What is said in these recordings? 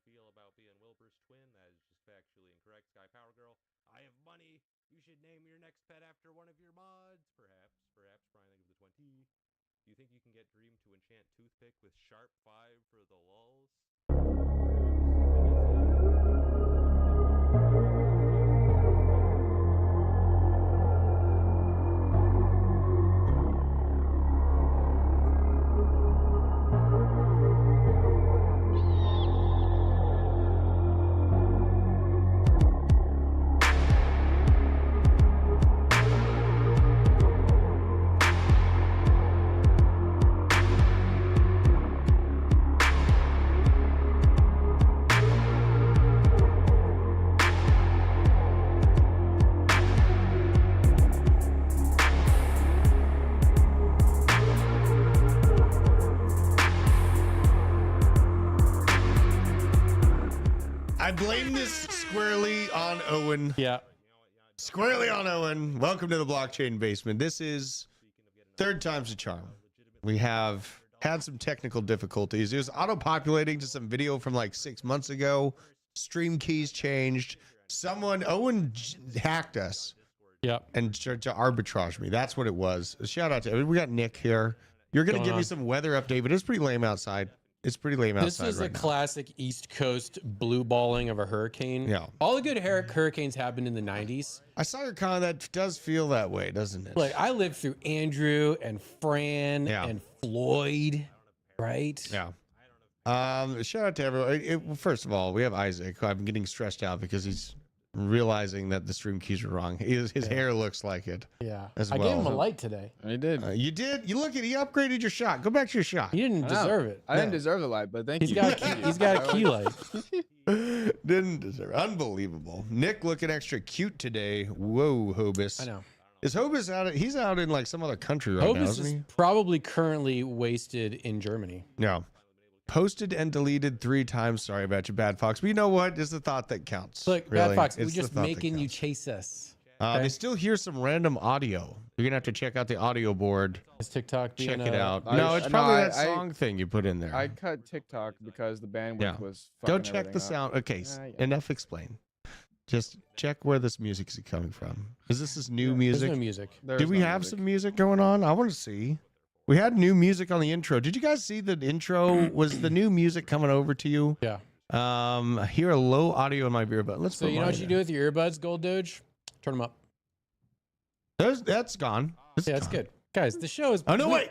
feel about being Wilbur's twin. That is just factually incorrect. Sky Power Girl, I have money. You should name your next pet after one of your mods. Perhaps. Brian, think of the 20. Do you think you can get Dream to enchant Toothpick with Sharp 5 for the lulls? I blame this squarely on Owen. Yeah. Squarely on Owen. Welcome to the blockchain basement. This is third time's a charm. We have had some technical difficulties. It was auto-populating to some video from like 6 months ago. Stream keys changed. Owen hacked us. Yeah. And tried to arbitrage me. That's what it was. Shout out to, we got Nick here. You're going to give me some weather update, but it's pretty lame outside. It's pretty lame outside. This is right a now. classic East Coast blue balling of a hurricane. Yeah. All the good hurricanes happened in the 90s. I saw your comment. That does feel that way, doesn't it? Like, I lived through Andrew and Fran and Floyd, right? Yeah. Shout out to everyone. First of all, we have Isaac, who I'm getting stressed out because he's realizing that the stream keys are wrong. His hair looks like it. Yeah. As I well. gave him a light today. I did. You did? You look at, he upgraded your shot. Go back to your shot. He didn't deserve it. I didn't deserve the light, but thank you. He's got a key light. Didn't deserve it. Unbelievable. Nick looking extra cute today. Whoa, Hobus. I know. Is Hobus out? He's out in like some other country right now, Hobus isn't is he? probably currently wasted in Germany. No. Posted and deleted 3 times. Sorry about you, Bad Fox. But you know what? It's the thought that counts. Look, really. Bad Fox, we're It's the just thought that making you counts. chase us. They still hear some random audio. You're gonna have to check out the audio board. Is TikTok being Check it out. I- No, it's no, probably I- that song thing you put in there. I cut TikTok because the bandwidth Yeah. was Go fucking check the everything up. sound. Okay, Yeah. enough explain. Just check where this music is coming from. Is this new There's music? no music. There Did is we no have music. some music going on? I want to see. We had new music on the intro. Did you guys see the intro? Was the new music coming over to you? Yeah. I hear a low audio in my ear, but let's. So put you know mine what you in. do with your earbuds, Gold Doge? Turn them up. That's gone. Yeah, it's gone. good. Guys, the show is... Oh no, wait.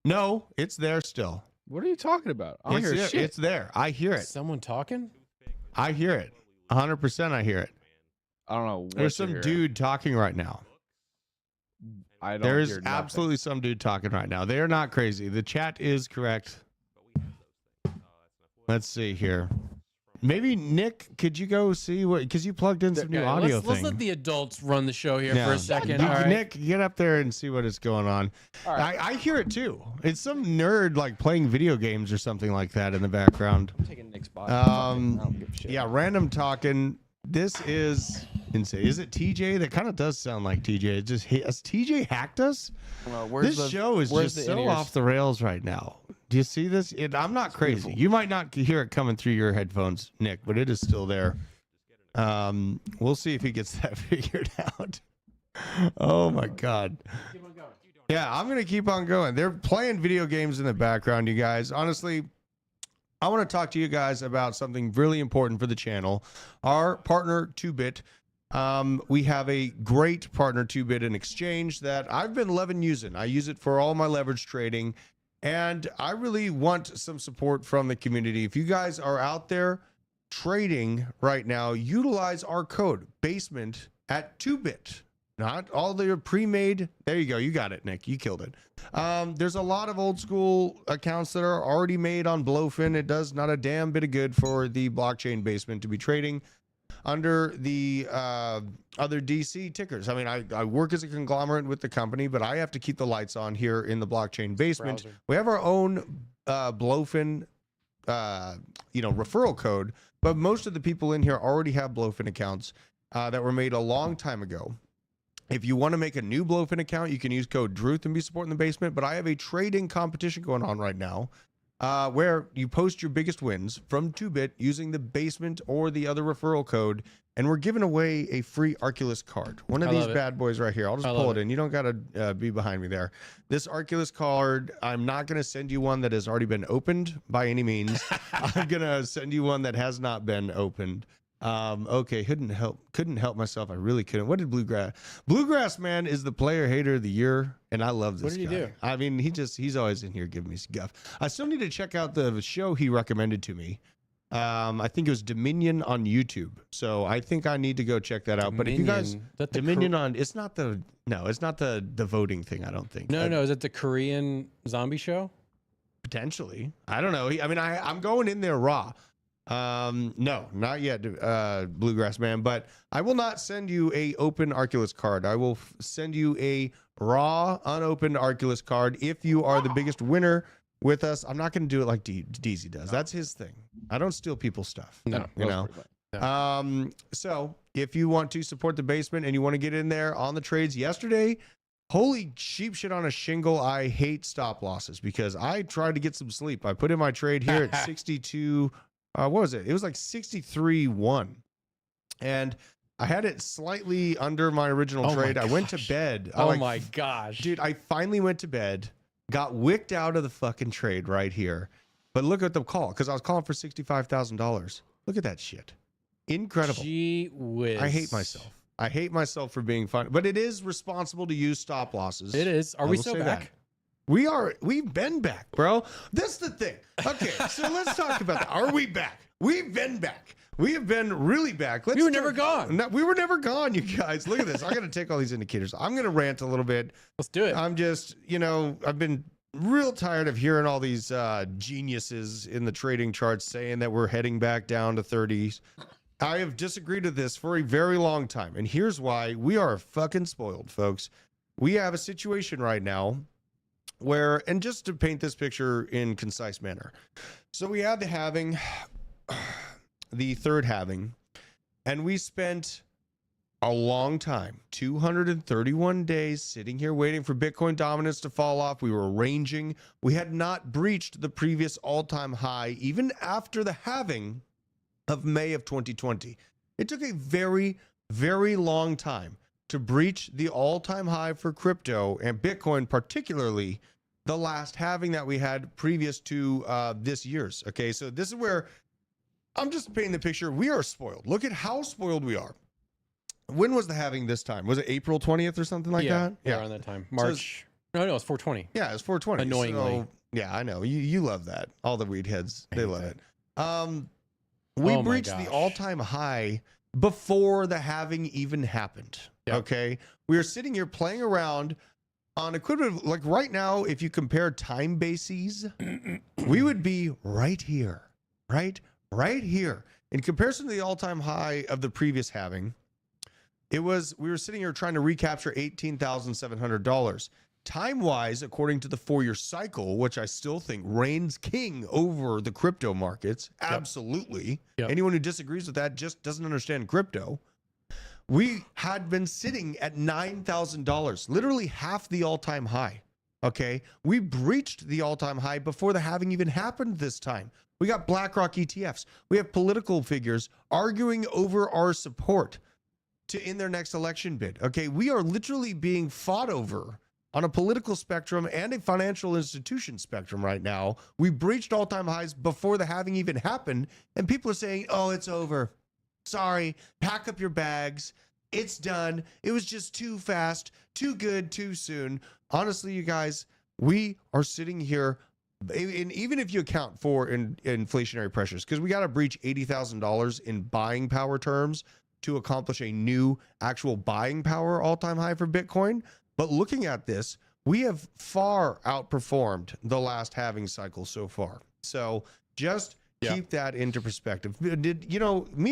No, it's there still. What are you talking about? I don't It's hear there. shit. It's there. I hear it. Someone talking? I hear it. 100%. I hear it. I don't know. What There's you're some hearing. dude talking right now. I don't There's hear nothing. absolutely some dude talking right now. They are not crazy. The chat is correct. Let's see here. Maybe Nick, could you go see what? Because you plugged in some new Okay, audio let's thing. let the adults run the show here Yeah. for a second. You- All right. Nick, get up there and see what is going on. All right. I hear it too. It's some nerd like playing video games or something like that in the background. I'm taking Nick's spot. Fuck it. I don't give a shit. Yeah, random talking. This is insane. Is it TJ? That kind of does sound like TJ. It just has TJ hacked us? This show is just so off the rails right now. Do you see this? I'm not crazy. beautiful. You might not hear it coming through your headphones, Nick, but it is still there. We'll see if he gets that figured out. Oh my God. Yeah, I'm gonna keep on going. They're playing video games in the background, you guys. Honestly, I want to talk to you guys about something really important for the channel. Our partner, 2Bit. We have a great partner, 2Bit, in exchange that I've been loving using. I use it for all my leverage trading, and I really want some support from the community. If you guys are out there trading right now, utilize our code basement at 2Bit. Not all the pre-made. There you go. You got it, Nick. You killed it. There's a lot of old school accounts that are already made on Blowfin. It does not a damn bit of good for the blockchain basement to be trading under the other DC tickers. I mean, I work as a conglomerate with the company, but I have to keep the lights on here in the blockchain basement. Browser. We have our own Blowfin, referral code, but most of the people in here already have Blowfin accounts that were made a long time ago. If you want to make a new Blowfin account, you can use code DRUTH and be supporting the basement. But I have a trading competition going on right now where you post your biggest wins from 2bit using the basement or the other referral code, and we're giving away a free Arculus card. One of these bad boys right here. I'll just pull it in. You don't got to be behind me there. This Arculus card, I'm not going to send you one that has already been opened by any means. I'm going to send you one that has not been opened. Okay, couldn't help myself. I really couldn't. What did Bluegrass man is the player hater of the year, and I love this guy. What did he do? I mean, he's always in here giving me some guff. I still need to check out the show he recommended to me. I think it was Dominion on YouTube. So I think I need to go check that out. Dominion. But if you guys Dominion on it's not the voting thing, I don't think. No, is it the Korean zombie show? Potentially. I don't know. I mean, I'm going in there raw. No, not yet, Bluegrass man, but I will not send you a open Arculus card. I will send you a raw, unopened Arculus card if you are the biggest winner with us. I'm not going to do it like DZ does. That's his thing. I don't steal people's stuff. No, you know. No. So if you want to support the basement and you want to get in there on the trades yesterday, holy sheep shit on a shingle. I hate stop losses because I tried to get some sleep. I put in my trade here at 62. What was it? It was like 63-1. And I had it slightly under my original trade. I went to bed. My gosh. Dude, I finally went to bed, got wicked out of the fucking trade right here. But look at the call, because I was calling for $65,000. Look at that shit. Incredible. Gee whiz. I hate myself. I hate myself for being fun. But it is responsible to use stop losses. It is. Are we still back? That. We've been back, bro. That's the thing. Okay, so let's talk about that. Are we back? We've been back. We have been really back. We were never gone. No, we were never gone, you guys. Look at this. I got to take all these indicators. I'm going to rant a little bit. Let's do it. I'm just, I've been real tired of hearing all these geniuses in the trading charts saying that we're heading back down to 30s. I have disagreed with this for a very long time. And here's why. We are fucking spoiled, folks. We have a situation right now where, and just to paint this picture in concise manner. So we had the halving, the third halving, and we spent a long time, 231 days sitting here waiting for Bitcoin dominance to fall off. We were ranging. We had not breached the previous all-time high, even after the halving of May of 2020. It took a very, very long time to breach the all-time high for crypto and Bitcoin, particularly the last halving that we had previous to this year's. Okay, so this is where I'm just painting the picture. We are spoiled. Look at how spoiled we are. When was the halving this time? Was it April 20th or something like that? Yeah, around that time. March. So no, it's 420. Yeah, it's 420. Annoyingly. So, yeah, I know. You love that. All the weed heads, they love it. We breached the all-time high before the halving even happened. Yep. Okay, we are sitting here playing around on equivalent, like right now, if you compare time bases, we would be right here, right here. In comparison to the all-time high of the previous halving, we were sitting here trying to recapture $18,700. Time-wise, according to the 4-year cycle, which I still think reigns king over the crypto markets, absolutely. Yep. Anyone who disagrees with that just doesn't understand crypto. We had been sitting at $9,000, literally half the all-time high. Okay, we breached the all-time high before the halving even happened this time. We got BlackRock ETFs. We have political figures arguing over our support in their next election bid. Okay, we are literally being fought over on a political spectrum and a financial institution spectrum right now. We breached all-time highs before the halving even happened, and people are saying, oh, it's over. Sorry, pack up your bags. It's done. It was just too fast, too good, too soon. Honestly, you guys, we are sitting here, and even if you account for inflationary pressures, because we got to breach $80,000 in buying power terms to accomplish a new actual buying power all-time high for Bitcoin. But looking at this, we have far outperformed the last halving cycle so far. So just keep that into perspective. Me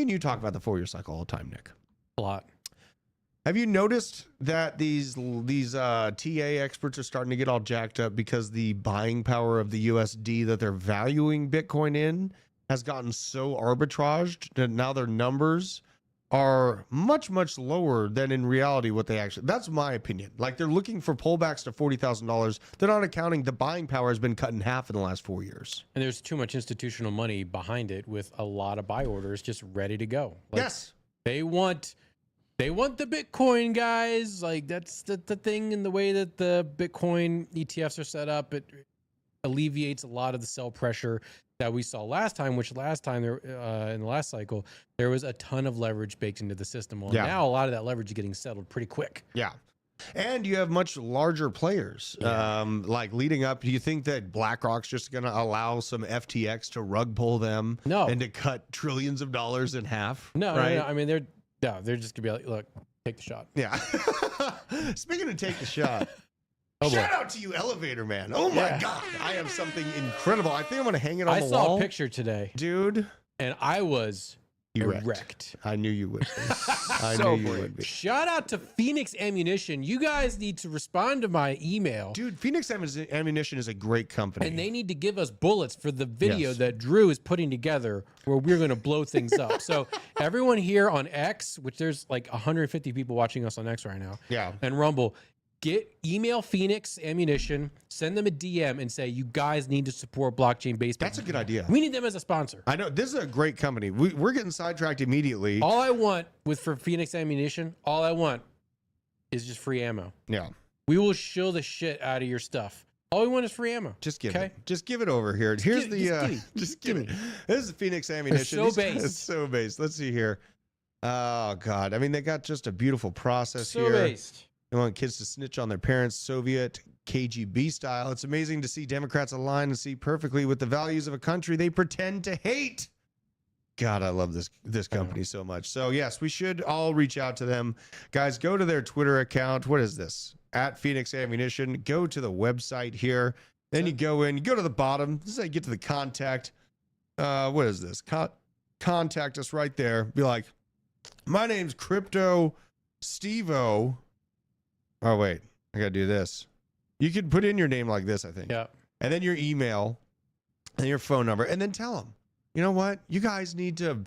and you talk about the 4-year cycle all the time, Nick. A lot. Have you noticed that these TA experts are starting to get all jacked up because the buying power of the USD that they're valuing Bitcoin in has gotten so arbitraged that now their numbers are much, much lower than in reality what they actually, that's my opinion. Like they're looking for pullbacks to $40,000. They're not accounting the buying power has been cut in half in the last 4 years. And there's too much institutional money behind it with a lot of buy orders just ready to go. Like, yes. They want the Bitcoin, guys. Like that's the thing in the way that the Bitcoin ETFs are set up. It alleviates a lot of the sell pressure that we saw last time, which last time there in the last cycle, there was a ton of leverage baked into the system. Well, now a lot of that leverage is getting settled pretty quick. Yeah. And you have much larger players. Like leading up, do you think that BlackRock's just going to allow some FTX to rug pull them and to cut trillions of dollars in half? No, right? No. I mean, they're just going to be like, look, take the shot. Yeah. Speaking of take the shot. Oh, shout out to you, Elevator Man. Oh my God. I have something incredible. I think I'm going to hang it on the wall. I saw a picture today. Dude. And I was erect. I knew you would be. I knew you would be. Shout out to Phoenix Ammunition. You guys need to respond to my email. Dude, Phoenix Ammunition is a great company. And they need to give us bullets for the video that Drew is putting together where we're going to blow things up. So everyone here on X, which there's like 150 people watching us on X right now. Yeah. And Rumble. Email Phoenix Ammunition, send them a DM and say, you guys need to support blockchain based. That's a good idea. We need them as a sponsor. I know this is a great company. We're getting sidetracked immediately. All I want for Phoenix Ammunition, all I want is just free ammo. Yeah. We will shill the shit out of your stuff. All we want is free ammo. Just give it. Just give it over here. Here's just give it. This is Phoenix Ammunition. They're so based. It's so based. Let's see here. Oh God. I mean, they got just a beautiful process here. So based. They want kids to snitch on their parents, Soviet KGB style. It's amazing to see Democrats align and see perfectly with the values of a country they pretend to hate. God, I love this company so much. So yes, we should all reach out to them. Guys, go to their Twitter account. What is this? At Phoenix Ammunition. Go to the website here. Then you go in, you go to the bottom. This is how you get to the contact. What is this? Contact us right there. Be like, my name's Crypto Steve-O. Oh, wait. I got to do this. You could put in your name like this, I think. Yeah. And then your email and your phone number. And then tell them, you know what? You guys need to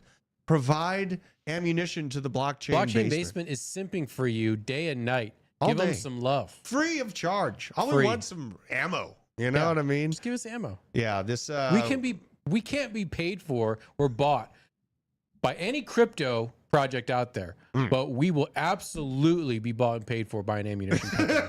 provide ammunition to the blockchain basement is simping for you day and night. All give day. them some love. Free of charge. All we want some ammo. You know what I mean? Just give us ammo. Yeah. This we can't be paid for or bought by any crypto project out there, but we will absolutely be bought and paid for by an ammunition company.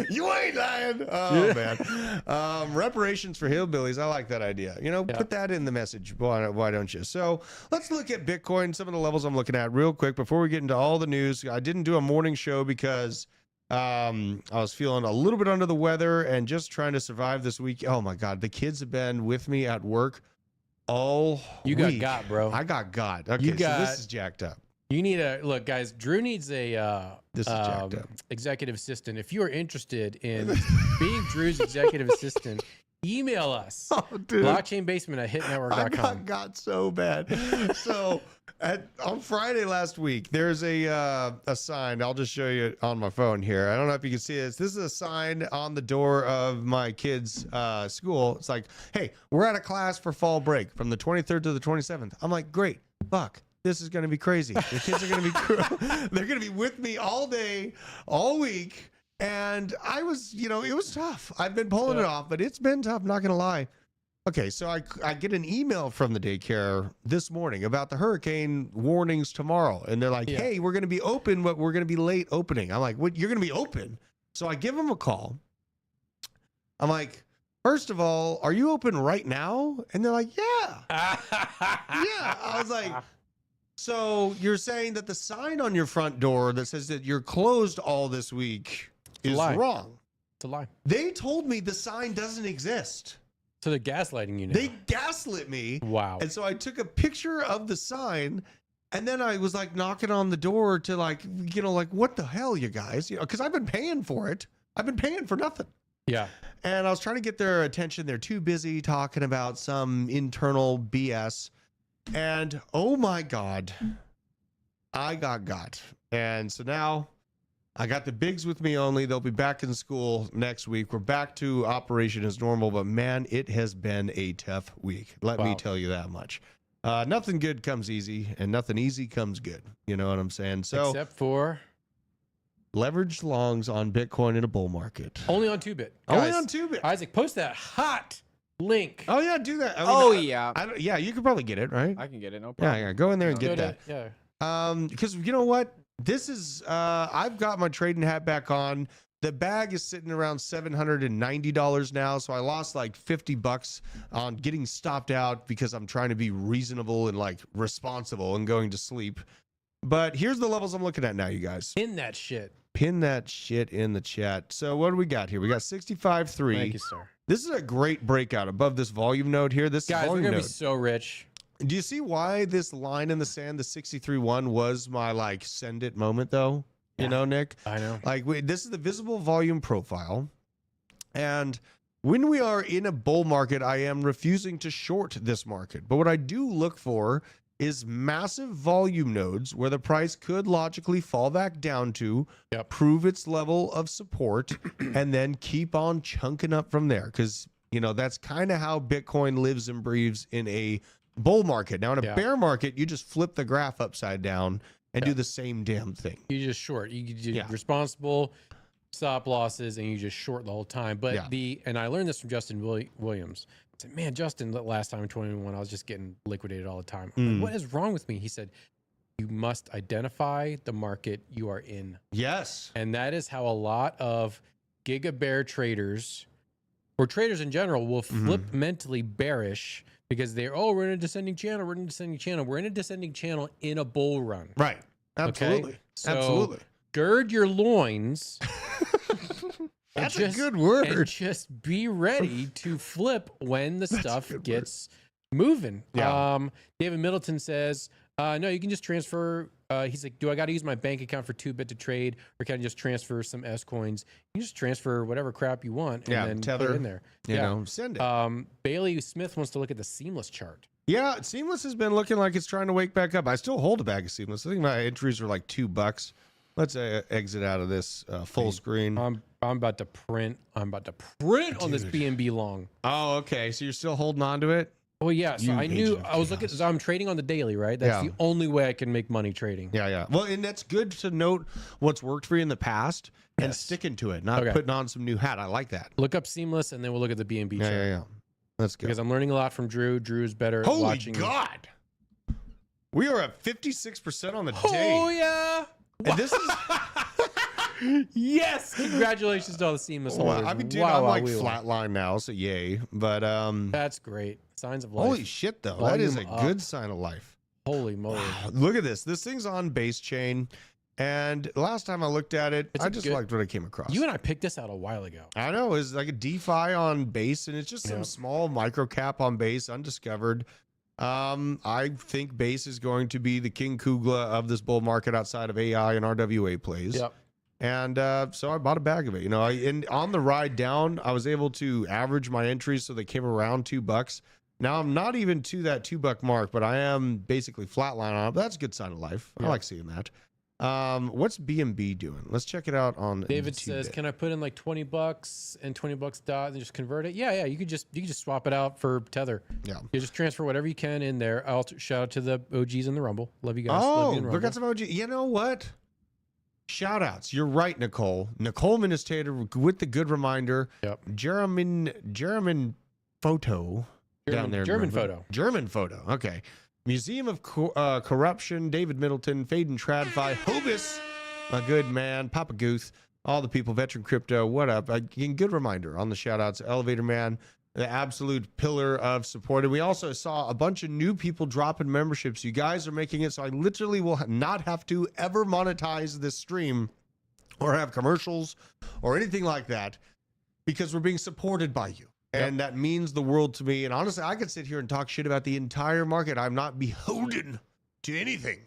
You ain't lying. Oh man. Reparations for hillbillies. I like that idea. You know, put that in the message. Why don't you? So let's look at Bitcoin, some of the levels I'm looking at real quick before we get into all the news. I didn't do a morning show because I was feeling a little bit under the weather and just trying to survive this week. Oh my God. The kids have been with me at work all week. got, bro. I got. Okay, so this is jacked up. You need look, guys. Drew needs a this is jacked up. Executive assistant. If you are interested in being Drew's executive assistant, email us. Oh, dude. Blockchainbasement@hitnetwork.com. I got so bad. So on Friday last week, there's a sign. I'll just show you on my phone here. I don't know if you can see this. This is a sign on the door of my kids' school. It's like, hey, we're at a class for fall break from the 23rd to the 27th. I'm like, great. Fuck. This is going to be crazy. The kids are going to be, they're going to be with me all day, all week. And I was, it was tough. I've been pulling it off, but it's been tough, not going to lie. Okay, so I get an email from the daycare this morning about the hurricane warnings tomorrow. And they're like, hey, we're going to be open, but we're going to be late opening. I'm like, what? You're going to be open? So I give them a call. I'm like, first of all, are you open right now? And they're like, yeah. Yeah. I was like, so you're saying that the sign on your front door that says that you're closed all this week is wrong? It's a lie. They told me the sign doesn't exist. So they're gaslighting you now. They gaslit me. Wow. And so I took a picture of the sign, and then I was like knocking on the door to like what the hell, you guys? Because I've been paying for it. I've been paying for nothing. Yeah. And I was trying to get their attention. They're too busy talking about some internal BS. And oh my God, I got. And so now I got the bigs with me only. They'll be back in school next week. We're back to operation as normal, but man, it has been a tough week. Let me tell you that much. Nothing good comes easy, and nothing easy comes good. You know what I'm saying? So Except for leveraged longs on Bitcoin in a bull market. only on 2-bit. Only Guys, on 2-bit. Isaac, post that hot link. Oh yeah, do that. I mean, yeah. I don't, yeah, you could probably get it, right? I can get it. No Yeah, problem. yeah. Go in there and Go get that. Yeah. Because you know what? This is I've got my trading hat back on. The bag is sitting around $790 now, so I lost like $50 on getting stopped out because I'm trying to be reasonable and like responsible and going to sleep. But here's the levels I'm looking at now, you guys. In that shit. Pin that shit in the chat. So what do we got here? We got 65.3. Thank you, sir. This is a great breakout above this volume node here. This Guys, is we're volume gonna node. be so rich. Do you see why this line in the sand, the 63.1, was my like send it moment though? You know, Nick? I know. Like this is the visible volume profile. And when we are in a bull market, I am refusing to short this market. But what I do look for is massive volume nodes where the price could logically fall back down to, prove its level of support, and then keep on chunking up from there. Because, you know, that's kind of how Bitcoin lives and breathes in a bull market. Now, in a bear market, you just flip the graph upside down and do the same damn thing. You just short. You just responsible stop losses, and you just short the whole time. But and I learned this from Justin Williams. I said, man, Justin, the last time in 2021, I was just getting liquidated all the time. I'm like, what is wrong with me? He said, you must identify the market you are in. Yes. And that is how a lot of giga bear traders or traders in general will flip mentally bearish because we're in a descending channel. We're in a descending channel. We're in a descending channel in a bull run. Right. Absolutely. Okay? So Absolutely. gird your loins. That's a good word. And just be ready to flip when the stuff gets moving. Yeah. David Middleton says, no, you can just transfer. He's like, do I got to use my bank account for 2-bit to trade, or can I just transfer some S coins? You can just transfer whatever crap you want and then tether, put it in there. You know, send it. Bailey Smith wants to look at the Seamless chart. Yeah, Seamless has been looking like it's trying to wake back up. I still hold a bag of Seamless. I think my entries are like $2. Let's exit out of this full screen. I'm about to print. I'm about to print on this BNB long. Oh, okay. So you're still holding on to it? Well, yeah. So I knew I was looking. So I'm trading on the daily, right? That's the only way I can make money trading. Yeah, yeah. Well, and that's good to note what's worked for you in the past and sticking to it, not putting on some new hat. I like that. Look up Seamless, and then we'll look at the BNB chart. Yeah. That's good. Because I'm learning a lot from Drew. Drew's better at watching. Holy God! We are at 56% on the day. Oh yeah! And this is. Yes! Congratulations to all the Seamless holders. I mean, dude, I'm like flatline now, so yay. But that's great. Signs of life. Holy shit, though. That is a good sign of life. Holy moly. Look at this. This thing's on base chain. And last time I looked at it, I just liked what I came across. You and I picked this out a while ago. I know. It's like a DeFi on base, and it's just some small micro cap on base, undiscovered. I think base is going to be the King Kugla of this bull market outside of AI and RWA plays. Yep. And so I bought a bag of it. You know, and on the ride down, I was able to average my entries so they came around $2. Now I'm not even to that $2 mark, but I am basically flatline on it. That's a good sign of life. I like seeing that. What's BNB doing? Let's check it out on David says, can I put in like $20 and $20 dot and just convert it? Yeah, you could just swap it out for Tether. Yeah. You just transfer whatever you can in there. I'll shout out to the OGs in the Rumble. Love you guys. Oh, Love you in we got some OG. You know what? Shout outs. You're right, Nicole. Nicole Ministator with the good reminder. Yep. German photo down there. German photo. German photo. Okay. Museum of Corruption, David Middleton, Faden Tradfi, Hobus, a good man, Papa Goose, all the people, Veteran Crypto, what up? Again, good reminder on the shout outs. Elevator Man, the absolute pillar of support. And we also saw a bunch of new people dropping memberships. You guys are making it so I literally will not have to ever monetize this stream or have commercials or anything like that because we're being supported by you. And that means the world to me. And honestly, I could sit here and talk shit about the entire market. I'm not beholden to anything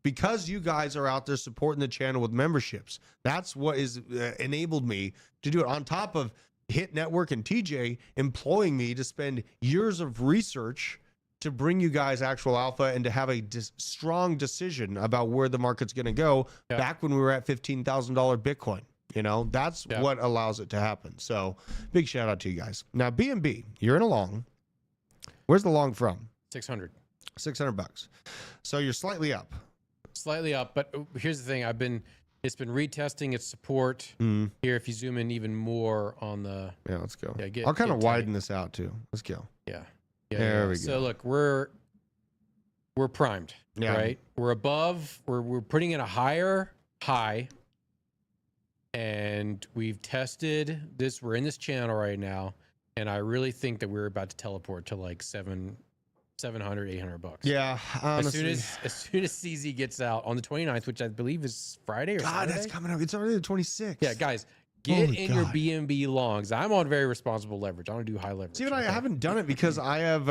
because you guys are out there supporting the channel with memberships. That's what is enabled me to do it. On top of Hit Network and TJ employing me to spend years of research to bring you guys actual alpha and to have a strong decision about where the market's going to go back when we were at $15,000 Bitcoin. You know, that's what allows it to happen. So big shout out to you guys. Now, BNB, you're in a long. Where's the long from? 600. $600. So you're slightly up. Slightly up, but here's the thing. It's been retesting its support. Here, if you zoom in even more on the... Yeah, let's go. Yeah, I'll kind of widen this out too. Let's go. Yeah. There we go. So look, we're primed, right? We're above, we're putting in a higher high, and we've tested this. We're in this channel right now, and I really think that we're about to teleport to like $700, $800. Yeah, honestly. As soon as CZ gets out on the 29th, which I believe is Friday or Saturday. That's coming up. It's already the 26th. Yeah, guys, get in your BNB longs. I'm on very responsible leverage. I don't do high leverage. See, but I haven't done it because I have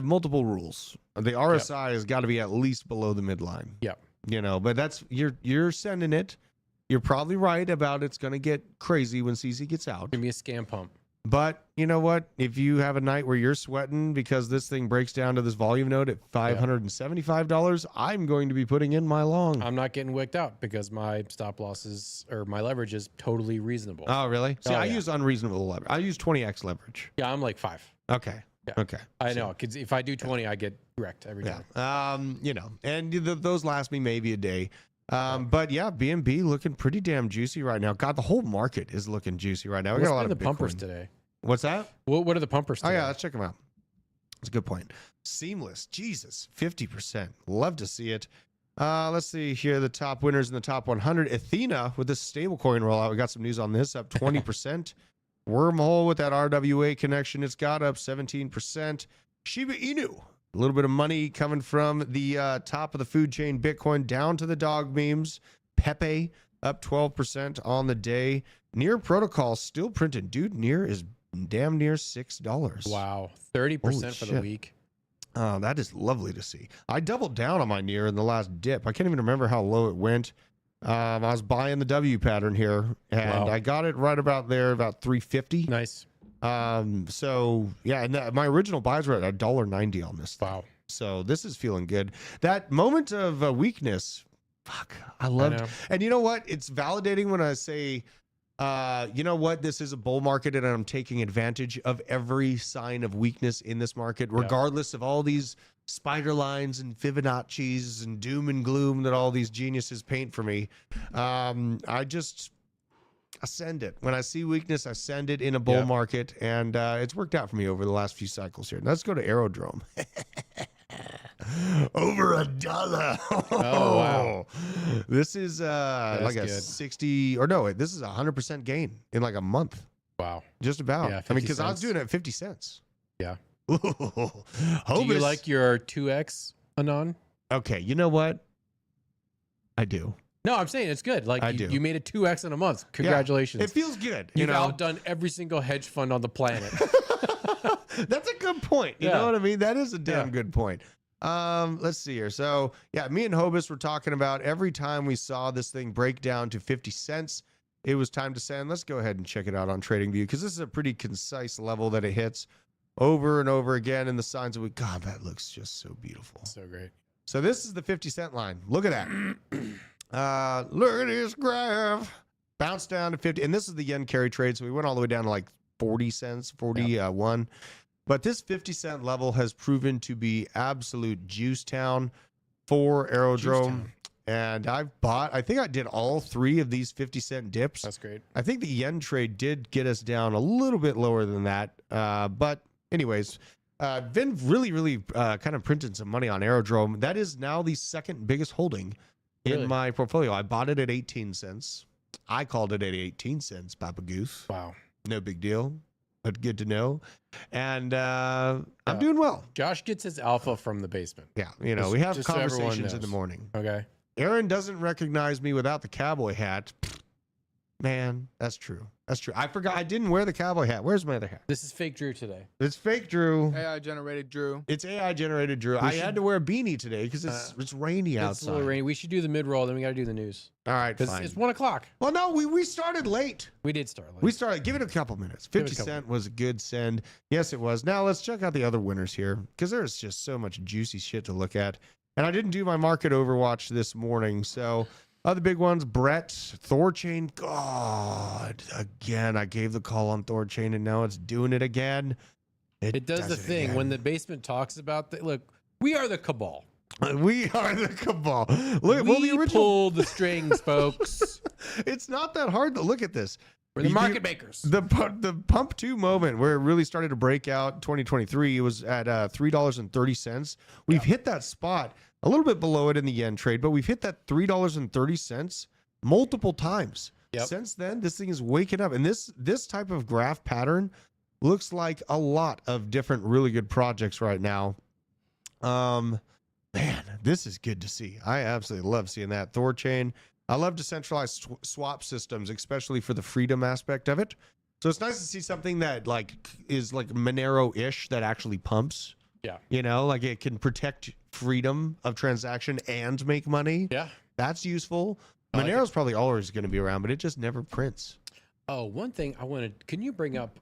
multiple rules. The RSI has got to be at least below the midline. Yep. You know, but that's you're sending it. You're probably right about it's going to get crazy when CZ gets out. Give me a scam pump. But you know what? If you have a night where you're sweating because this thing breaks down to this volume node at $575, I'm going to be putting in my long. I'm not getting wicked out because my stop losses or my leverage is totally reasonable. Oh, really? See, I use unreasonable leverage. I use 20x leverage. Yeah, I'm like 5. Okay. Yeah. Okay. I know, because if I do 20, I get wrecked every time. You know, and those last me maybe a day. But yeah, BNB looking pretty damn juicy right now. God, the whole market is looking juicy right now. We got a lot of the pumpers today. What's that? What are the pumpers today? Oh yeah, let's check them out. That's a good point. Seamless, Jesus, 50%. Love to see it. Let's see here, the top winners in the top 100. Athena with this stablecoin rollout. We got some news on this, up 20%. Wormhole with that RWA connection, it's got up 17%. Shiba Inu, a little bit of money coming from the top of the food chain, Bitcoin, down to the dog memes. Pepe up 12% on the day. Near Protocol still printing. Dude, Near is damn near $6. Wow, 30% for the week. Oh, that is lovely to see. I doubled down on my Near in the last dip. I can't even remember how low it went. I was buying the W pattern here, and I got it right about there, about 350. Nice. So yeah, and my original buys were at $1.90 on this thing. Wow. So this is feeling good. That moment of weakness, fuck, I loved. And you know what? It's validating when I say, you know what? This is a bull market, and I'm taking advantage of every sign of weakness in this market, regardless of all these spider lines and Fibonacci's and doom and gloom that all these geniuses paint for me. I send it. When I see weakness, I send it in a bull market, and it's worked out for me over the last few cycles here. Let's go to Aerodrome. Over $1. Oh, wow. This is like a 60, or no, this is 100% gain in like a month. Wow. Just about. Yeah, I mean, because I was doing it at 50 cents. Yeah. Do you like your 2x, Anon? Okay, you know what? I do. No, I'm saying it's good. Like, I do. You made a 2x in a month. Congratulations. It feels good. You've outdone every single hedge fund on the planet. That's a good point. You know what I mean? That is a damn good point. Let's see here. So yeah, me and Hobus were talking about every time we saw this thing break down to 50 cents, it was time to send. Let's go ahead and check it out on TradingView, because this is a pretty concise level that it hits over and over again. And the signs of God, that looks just so beautiful. So great. So this is the 50-cent line. Look at that. Look at this graph. Bounce down to 50. And this is the yen carry trade. So we went all the way down to like 40 cents, 41. But this 50-cent level has proven to be absolute juice town for Aerodrome. And I think I did all 3 of these 50-cent dips. That's great. I think the yen trade did get us down a little bit lower than that. But anyways, been really kind of printing some money on Aerodrome. That is now the second biggest holding in my portfolio. I bought it at 18 cents. I called it at 18 cents, Papa Goose. Wow. No big deal, but good to know. And I'm doing well. Josh gets his alpha from the basement. Yeah, you know, we have conversations in the morning. Okay. Aaron doesn't recognize me without the cowboy hat. Man, that's true. That's true. I forgot. I didn't wear the cowboy hat. Where's my other hat? This is fake Drew today. It's fake Drew. AI generated Drew. It's AI generated Drew. I had to wear a beanie today because it's rainy outside. It's a little rainy. We should do the mid-roll, then we got to do the news. All right, fine. It's 1 o'clock. Well, no, we started late. We did start late. We started. Give it a couple minutes. 50 cent was a good send. Yes, it was. Now let's check out the other winners here, because there's just so much juicy shit to look at. And I didn't do my market overwatch this morning, so other big ones, Brett, Thorchain. God, again, I gave the call on Thorchain, and now it's doing it again. It does the thing. When the basement talks about that, look, We are the cabal. We are the cabal. Look, well, the We original. pull the strings, folks. It's not that hard to look at this. We're the market makers. The pump 2 moment where it really started to break out 2023, it was at $3.30. We've hit that spot a little bit below it in the yen trade, but we've hit that $3.30 multiple times. Yep. Since then, this thing is waking up. And this type of graph pattern looks like a lot of different really good projects right now. Man, this is good to see. I absolutely love seeing that. Thorchain. I love decentralized swap systems, especially for the freedom aspect of it. So it's nice to see something that is like Monero-ish that actually pumps. Yeah. You know, like it can protect freedom of transaction and make money. Yeah. That's useful. I like Monero's probably always going to be around, but it just never prints. Oh, one thing I wanted. Can you bring up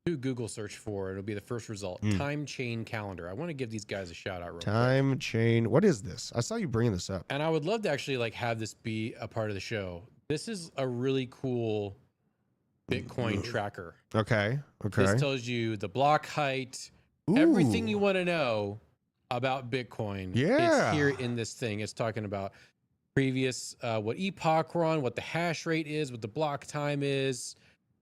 do Google search for? It'll be the first result. Time chain calendar. I want to give these guys a shout out real quick. Time chain. What is this? I saw you bringing this up. And I would love to actually like have this be a part of the show. This is a really cool Bitcoin tracker. Okay. This tells you the block height, everything you want to know about Bitcoin. Yeah. It's here in this thing. It's talking about previous, what epoch we're on, what the hash rate is, what the block time is,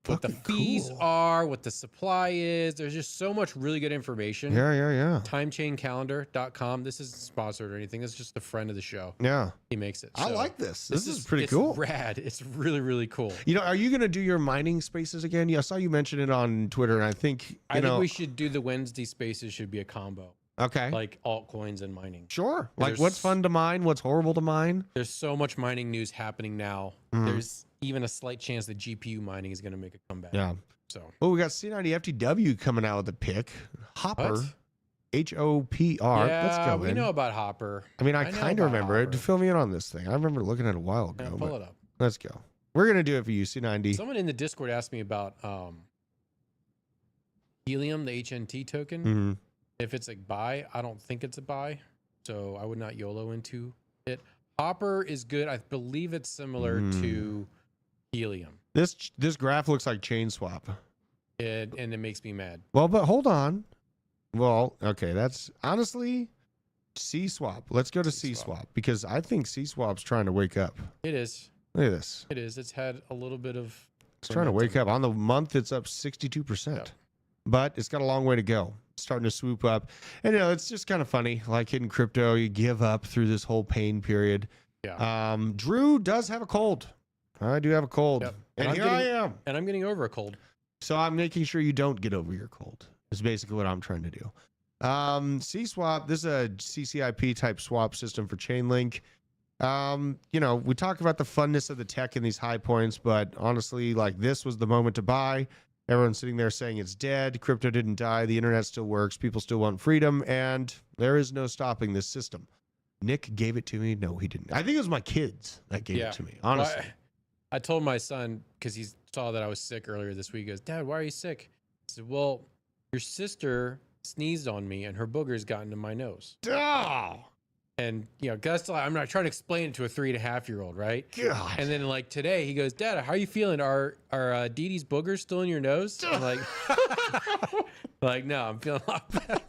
what the fees are, what the supply is. There's just so much really good information. Yeah. Timechaincalendar.com. This isn't sponsored or anything. This is just a friend of the show. Yeah. He makes it. I So like this. This is pretty cool. It's rad. It's really, really cool. You know, are you going to do your mining spaces again? Yeah, I saw you mention it on Twitter, and I think, I think we should do the Wednesday spaces should be a combo. Okay. Like altcoins and mining. Sure. Like what's fun to mine? What's horrible to mine? There's so much mining news happening now. There's even a slight chance that GPU mining is going to make a comeback. Yeah. So. Oh, we got C90 FTW coming out with a pick. Hopper. What? HOPR. Yeah, Let's go. we know about Hopper. I mean, I know kind of about remember it. Hopper. Fill me in on this thing. I remember looking at it a while Yeah, ago. pull it up. Let's go. We're going to do it for you, C90. Someone in the Discord asked me about Helium, the HNT token. Mm-hmm. If it's a buy, I don't think it's a buy. So I would not YOLO into it. Hopper is good. I believe it's similar to Helium. This graph looks like chain swap. And it makes me mad. Well, but hold on. Well, okay, that's honestly C-swap. Let's go to C-swap because I think C-swap's trying to wake up. It is. Look at this. It is. It's had a little bit of. It's trying to wake up. On the month, it's up 62%. Yep. But it's got a long way to go. It's starting to swoop up. And, you know, it's just kind of funny. Like in crypto, you give up through this whole pain period. Yeah. Drew does have a cold. I do have a cold. Yep. And I'm here getting- I am. And I'm getting over a cold. So I'm making sure you don't get over your cold. Is basically what I'm trying to do. C-swap, this is a CCIP type swap system for Chainlink. You know, we talk about the funness of the tech in these high points, but honestly, like this was the moment to buy. Everyone's sitting there saying it's dead. Crypto didn't die. The internet still works. People still want freedom, and there is no stopping this system. Nick gave it to me. No, he didn't. I think it was my kids that gave it to me, honestly. Well, I told my son, because he saw that I was sick earlier this week, he goes, Dad, why are you sick? I said, well, your sister sneezed on me and her boogers got into my nose. Oh, And, you know, Gus, I'm not trying to explain it to a 3.5-year-old, right? God. And then, like, today, he goes, Dad, how are you feeling? Are Dee Dee's boogers still in your nose? I'm like, no, I'm feeling a lot better.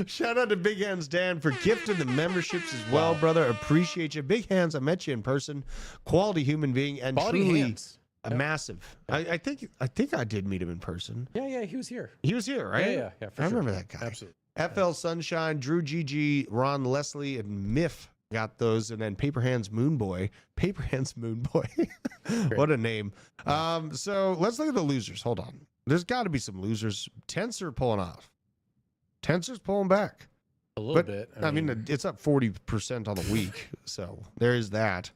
Shout out to Big Hands Dan for gifting the memberships as well, brother. Appreciate you. Big Hands, I met you in person. Quality human being and Quality truly hands. a massive. I think I did meet him in person. Yeah, he was here. He was here, right? Yeah, for I sure. remember that guy. Absolutely. FL Sunshine, Drew GG, Ron Leslie, and Miff got those, and then Paper Hands Moon Boy. Paper Hands Moon Boy. What a name. So let's look at the losers. Hold on. There's got to be some losers. Tensor pulling off. Tensor's pulling back. A little bit. I mean, it's up 40% on the week. So there is that.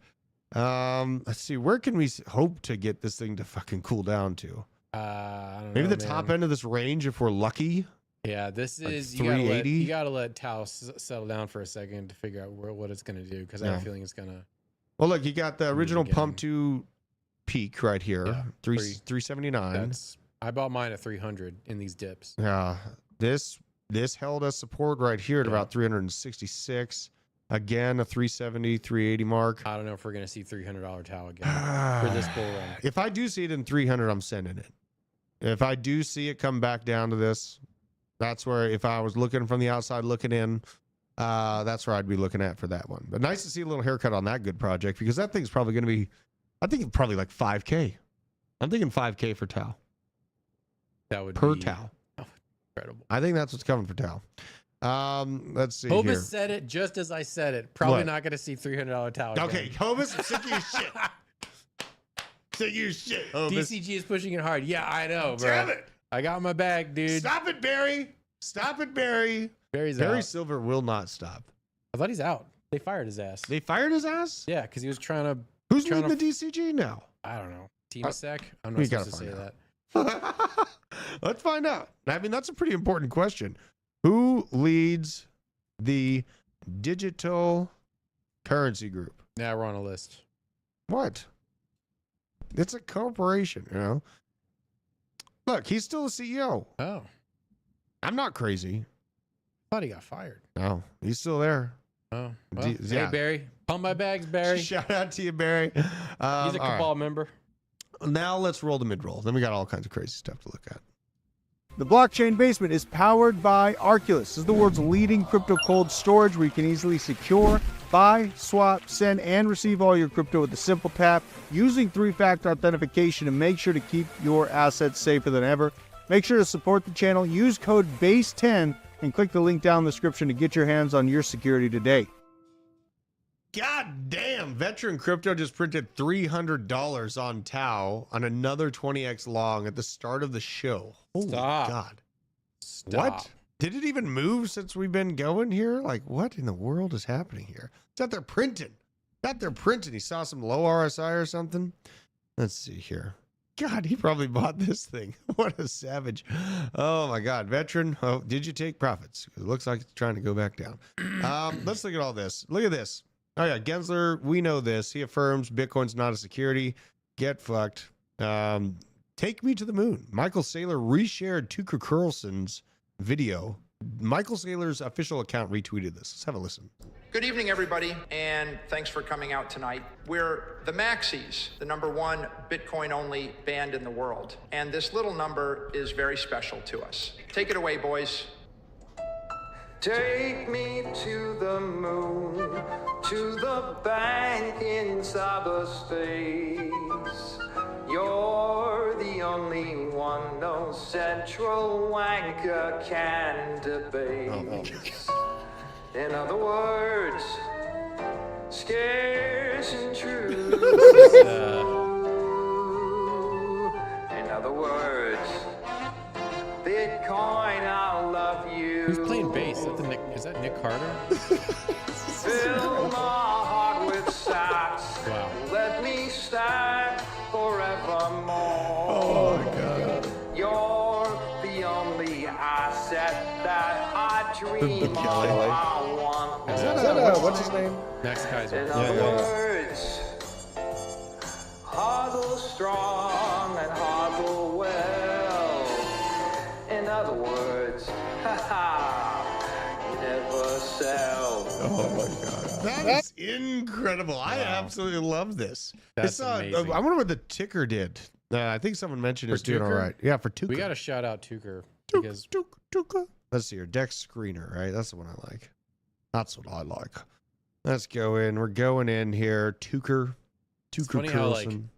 Let's see. Where can we hope to get this thing to fucking cool down to? I don't Maybe know, the top end of this range if we're lucky. Yeah, this Like is 380? you gotta let Tau settle down for a second to figure out what it's gonna do because I have a feeling it's gonna. Well, look, you got the original again. pump 2 peak right here, Yeah, 379. I bought mine at 300 in these dips. Yeah, this held us support right here at about 366. Again, a 370, 380 mark. I don't know if we're gonna see $300 Tau again for this bull run. If I do see it in 300, I'm sending it. If I do see it come back down to this, That's where, if I was looking from the outside looking in, that's where I'd be looking at for that one. But nice to see a little haircut on that good project, because that thing's probably going to be, I think probably like 5K. I'm thinking 5K for Tau. That would per be Tau. incredible. I think that's what's coming for Tau. Let's see Hobus here. said it just as I said it. Probably What? not going to see $300 Tau. Okay, Hobus, I'm sick of your shit. Sick of your shit, Hobus. DCG is pushing it hard. Yeah, I know, bro. Damn it. I got my bag, dude. Stop it, Barry. Stop it, Barry. Barry's Barry out. Silver will not stop. I thought he's out. They fired his ass. They fired his ass? Yeah, because he was trying to. Who's trying leading the DCG now? I don't know. Team Sec? I'm we not gotta supposed to say find that. Let's find out. I mean, that's a pretty important question. Who leads the digital currency group? Yeah, we're on a list. What? It's a corporation, you know? Look, he's still the CEO. Oh, I'm not crazy. I thought he got fired. No, he's still there. Oh, well, yeah. hey, Barry. Pump my bags, Barry. Shout out to you, Barry. He's a all right. cabal member. Now let's roll the mid-roll. Then we got all kinds of crazy stuff to look at. The Blockchain Basement is powered by Arculus. This is the world's leading crypto cold storage where you can easily secure, buy, swap, send, and receive all your crypto with a simple tap using 3-factor authentication to make sure to keep your assets safer than ever. Make sure to support the channel. Use code BASE10 and click the link down in the description to get your hands on your security today. God damn, Veteran Crypto just printed $300 on Tau on another 20x long at the start of the show. Holy Stop. God. Stop. What? Did it even move since we've been going here? Like, what in the world is happening here? It's out there printing. Out there printing. He saw some low RSI or something. Let's see here. God, he probably bought this thing. What a savage. Oh, my God. Veteran, oh, did you take profits? It looks like it's trying to go back down. Let's look at all this. Look at this. Oh, yeah. Gensler, we know this. He affirms Bitcoin's not a security. Get fucked. Take me to the moon. Michael Saylor reshared Tucker Carlson's video. Michael Saylor's official account retweeted this. Let's have a listen. Good evening, everybody, and thanks for coming out tonight. We're the Maxis, the #1 Bitcoin-only band in the world, and this little number is very special to us. Take it away, boys. Take me to the moon, to the bank in cyberspace. You're the only one no central wanker can debate. In other words, scarce and true. In other words, Bitcoin, I love you. Who's playing bass? Is that Nick Carter? Fill my heart with sacks. Wow. Let me stack forevermore. Oh, my God. You're the only asset that I dream of. Kelly. I want Is that what's his name? Max Kaiser. In other words, huddle strong and huddle well. In other words, never sell. Oh, my God. That is incredible. I absolutely love this. That's amazing. I wonder what the ticker did. I think someone mentioned For it's doing all Tucker? right. Yeah, for Tucker. We got to shout out Tucker because Tucker. Let's see here. Dex screener, right? That's the one I like. That's what I like. Let's go in. We're going in here. Tucker funny how, like, Carlson.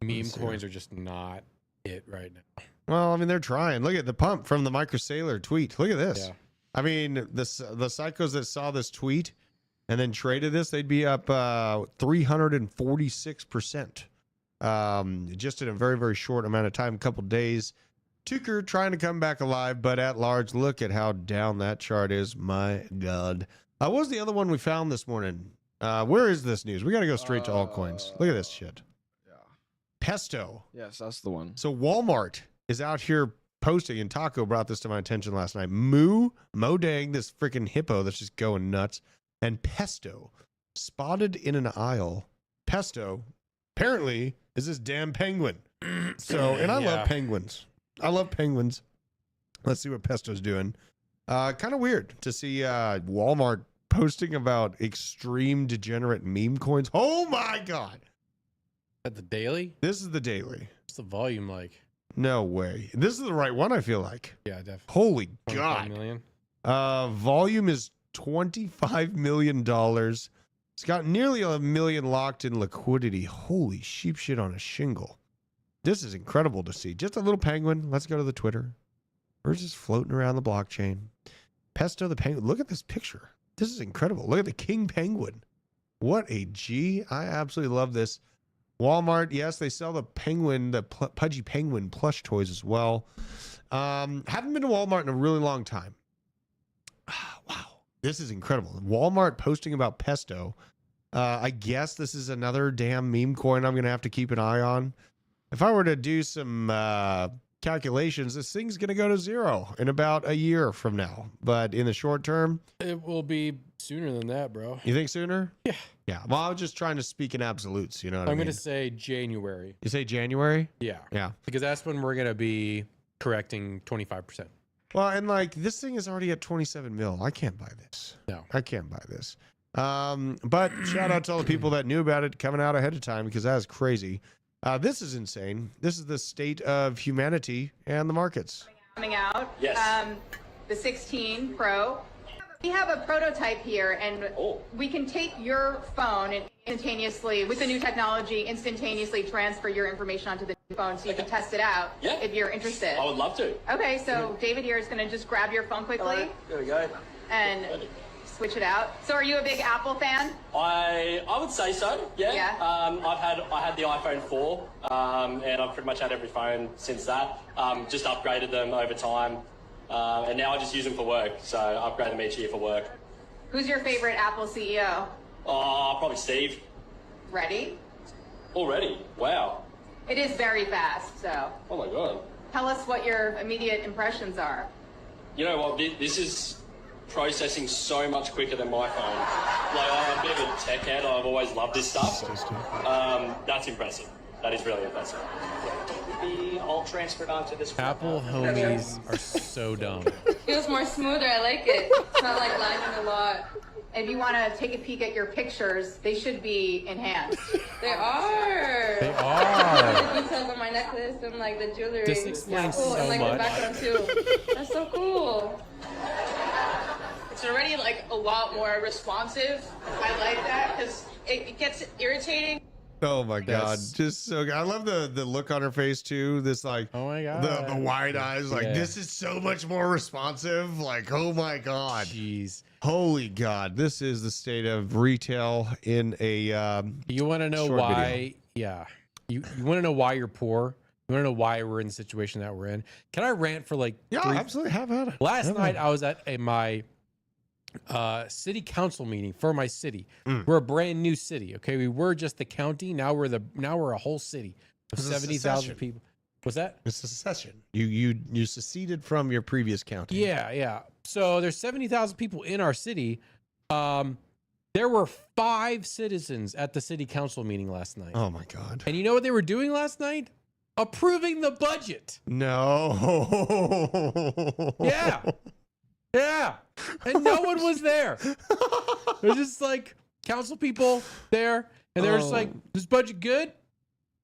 meme coins are just not it right now. Well, I mean, they're trying. Look at the pump from the Micro Sailor tweet. Look at this. Yeah. I mean, the psychos that saw this tweet and then traded this, they'd be up 346%. Just in a very, very short amount of time, a couple days. Tucker trying to come back alive, but at large, look at how down that chart is. My God. What was the other one we found this morning? Where is this news? We got to go straight to altcoins. Look at this shit. Yeah. Pesto. Yes, that's the one. So Walmart is out here posting, and Taco brought this to my attention last night. Modang, this freaking hippo that's just going nuts, and Pesto spotted in an aisle. Pesto apparently is this damn penguin. So, and I love penguins. I love penguins. Let's see what Pesto's doing. Kind of weird to see Walmart posting about extreme degenerate meme coins. Oh my God. At the daily? This is the daily. What's the volume like? No way. This is the right one, I feel like. Yeah, definitely. Holy 25 God. million. Volume is $25 million. It's got nearly $1 million locked in liquidity. Holy sheep shit on a shingle. This is incredible to see. Just a little penguin. Let's go to the Twitter. We're just floating around the blockchain. Pesto the penguin. Look at this picture. This is incredible. Look at the king penguin. What a G. I absolutely love this. Walmart, yes, they sell the penguin, the pudgy penguin plush toys as well. Haven't been to Walmart in a really long time. Wow, this is incredible. Walmart posting about Pesto. I guess this is another damn meme coin I'm going to have to keep an eye on. If I were to do some calculations, this thing's going to go to zero in about a year from now. But in the short term, It will be sooner than that, bro. you think sooner? Yeah. Yeah. Well, I was just trying to speak in absolutes. You know what I I'm mean? going to say January. You say January? Yeah. Yeah. Because that's when we're going to be correcting 25%. Well, and like this thing is already at 27 mil. I can't buy this. No. I can't buy this. But shout out to all the people that knew about it coming out ahead of time because that is crazy. This is insane. This is the state of humanity and the markets. Coming out. Yes. The 16 Pro. We have a prototype here, and we can take your phone and instantaneously, with the new technology, instantaneously transfer your information onto the phone so you can test it out if you're interested. I would love to. Okay, so David here is going to just grab your phone quickly There we go. and switch it out. So are you a big Apple fan? I would say so. Yeah. Yeah. I had the iPhone 4, and I've pretty much had every phone since that. Just upgraded them over time, and now I just use them for work. So I upgrade them each year for work. Who's your favorite Apple CEO? Probably Steve. Ready? Already? Wow. It is very fast, so Oh my god. tell us what your immediate impressions are. You know what? This is processing so much quicker than my phone. Like, I'm a bit of a tech head. I've always loved this stuff. That's impressive. That is really impressive. Be all transferred onto this. Apple homies are so dumb. Feels more smoother. I like it. It's not like lagging a lot. If you want to take a peek at your pictures, they should be enhanced. They are. They are. The details on my necklace and like the jewelry. This explains cool. so And like much. the background too. That's so cool. It's already like a lot more responsive. I like that because it gets irritating. Oh my God. That's- Just so good. I love the look on her face too. This like, Oh my God. the wide eyes. Like, Yeah. this is so much more responsive. Like, oh my God. Jeez. Holy God. This is the state of retail in a, You want to know Short why? video. Yeah. You want to know why you're poor? You want to know why we're in the situation that we're in? Can I rant for like yeah, absolutely. Have at it. Last Have at night it. I was at my city council meeting for my city. Mm. We're a brand new city. Okay, we were just the county. Now we're a whole city of It's a 70,000 secession. people. What's that? It's a secession. You seceded from your previous county. Yeah. So there's 70,000 people in our city. There were 5 citizens at the city council meeting last night. Oh my God. And you know what they were doing last night? Approving the budget. No. Yeah. Yeah. And no one was there. There's just like council people there. And they're just like, this budget good?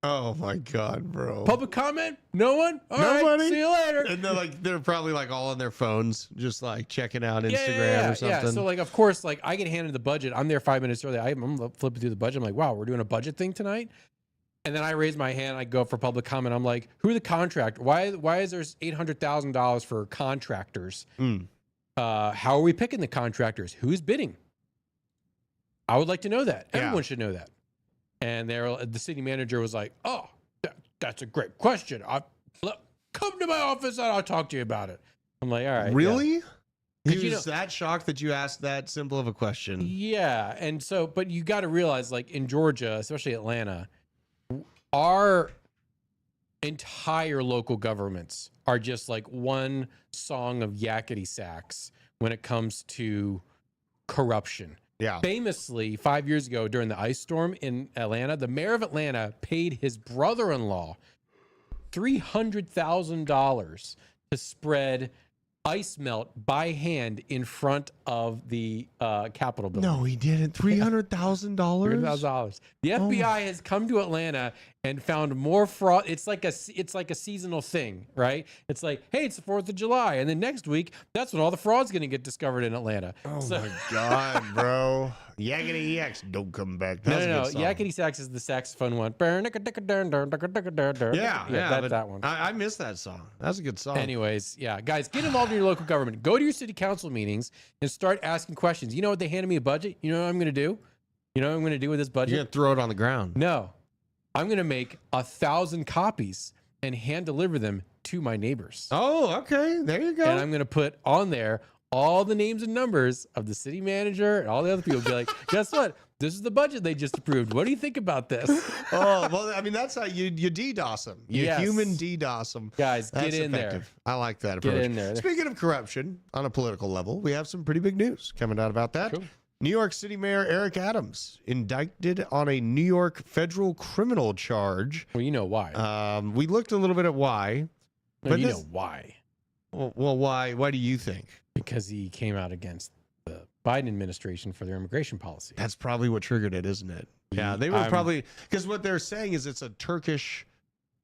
Oh my God, bro. Public comment? No one? All right. Nobody? See you later. And they're probably like all on their phones, just like checking out Instagram Yeah. or something. So like, of course, like I get handed the budget. I'm there 5 minutes early. I'm flipping through the budget. I'm like, wow, we're doing a budget thing tonight. And then I raise my hand. I go for public comment. I'm like, who are the contractors? Why is there $800,000 for contractors? Mm. How are we picking the contractors? Who's bidding? I would like to know that. Yeah. Everyone should know that. And the city manager was like, "Oh, that's a great question. Come to my office and I'll talk to you about it." I'm like, "All right." Really? Yeah. He 'Cause, was you know- that shocked that you asked that simple of a question. Yeah, and so, but you got to realize, like in Georgia, especially Atlanta, our entire local governments are just like one song of yakety sax when it comes to corruption. Yeah. Famously, 5 years ago during the ice storm in Atlanta, the mayor of Atlanta paid his brother-in-law $300,000 to spread ice melt by hand in front of the Capitol building. No, he didn't. $300,000. $300,000. The FBI has come to Atlanta and found more fraud. It's like a seasonal thing, right? It's like, hey, it's the 4th of July, and then next week, that's when all the fraud's going to get discovered in Atlanta. Oh my God, bro! Yakety yaks, don't come back. That's No. a good song. Yakety sax is the saxophone one. Yeah, that one. I miss that song. That's a good song. Anyways, yeah, guys, get involved in your local government. Go to your city council meetings and start asking questions. You know what? They handed me a budget. You know what I'm going to do? You know what I'm going to do with this budget? You're gonna throw it on the ground. No, I'm going to make 1,000 copies and hand deliver them to my neighbors. Oh, okay. There you go. And I'm going to put on there all the names and numbers of the city manager and all the other people. Be like, guess what? This is the budget they just approved. What do you think about this? Oh, well, I mean, that's how you DDoS them. You human DDoS them. Guys, That's get in effective. there. I like that Get approach. in there. Speaking of corruption on a political level, we have some pretty big news coming out about that. Cool. New York City Mayor Eric Adams indicted on a New York federal criminal charge. Well, you know why. We looked a little bit at why. No, you know why. Well, why? Why do you think? Because he came out against the Biden administration for their immigration policy. That's probably what triggered it, isn't it? Yeah, they were probably, because what they're saying is it's a Turkish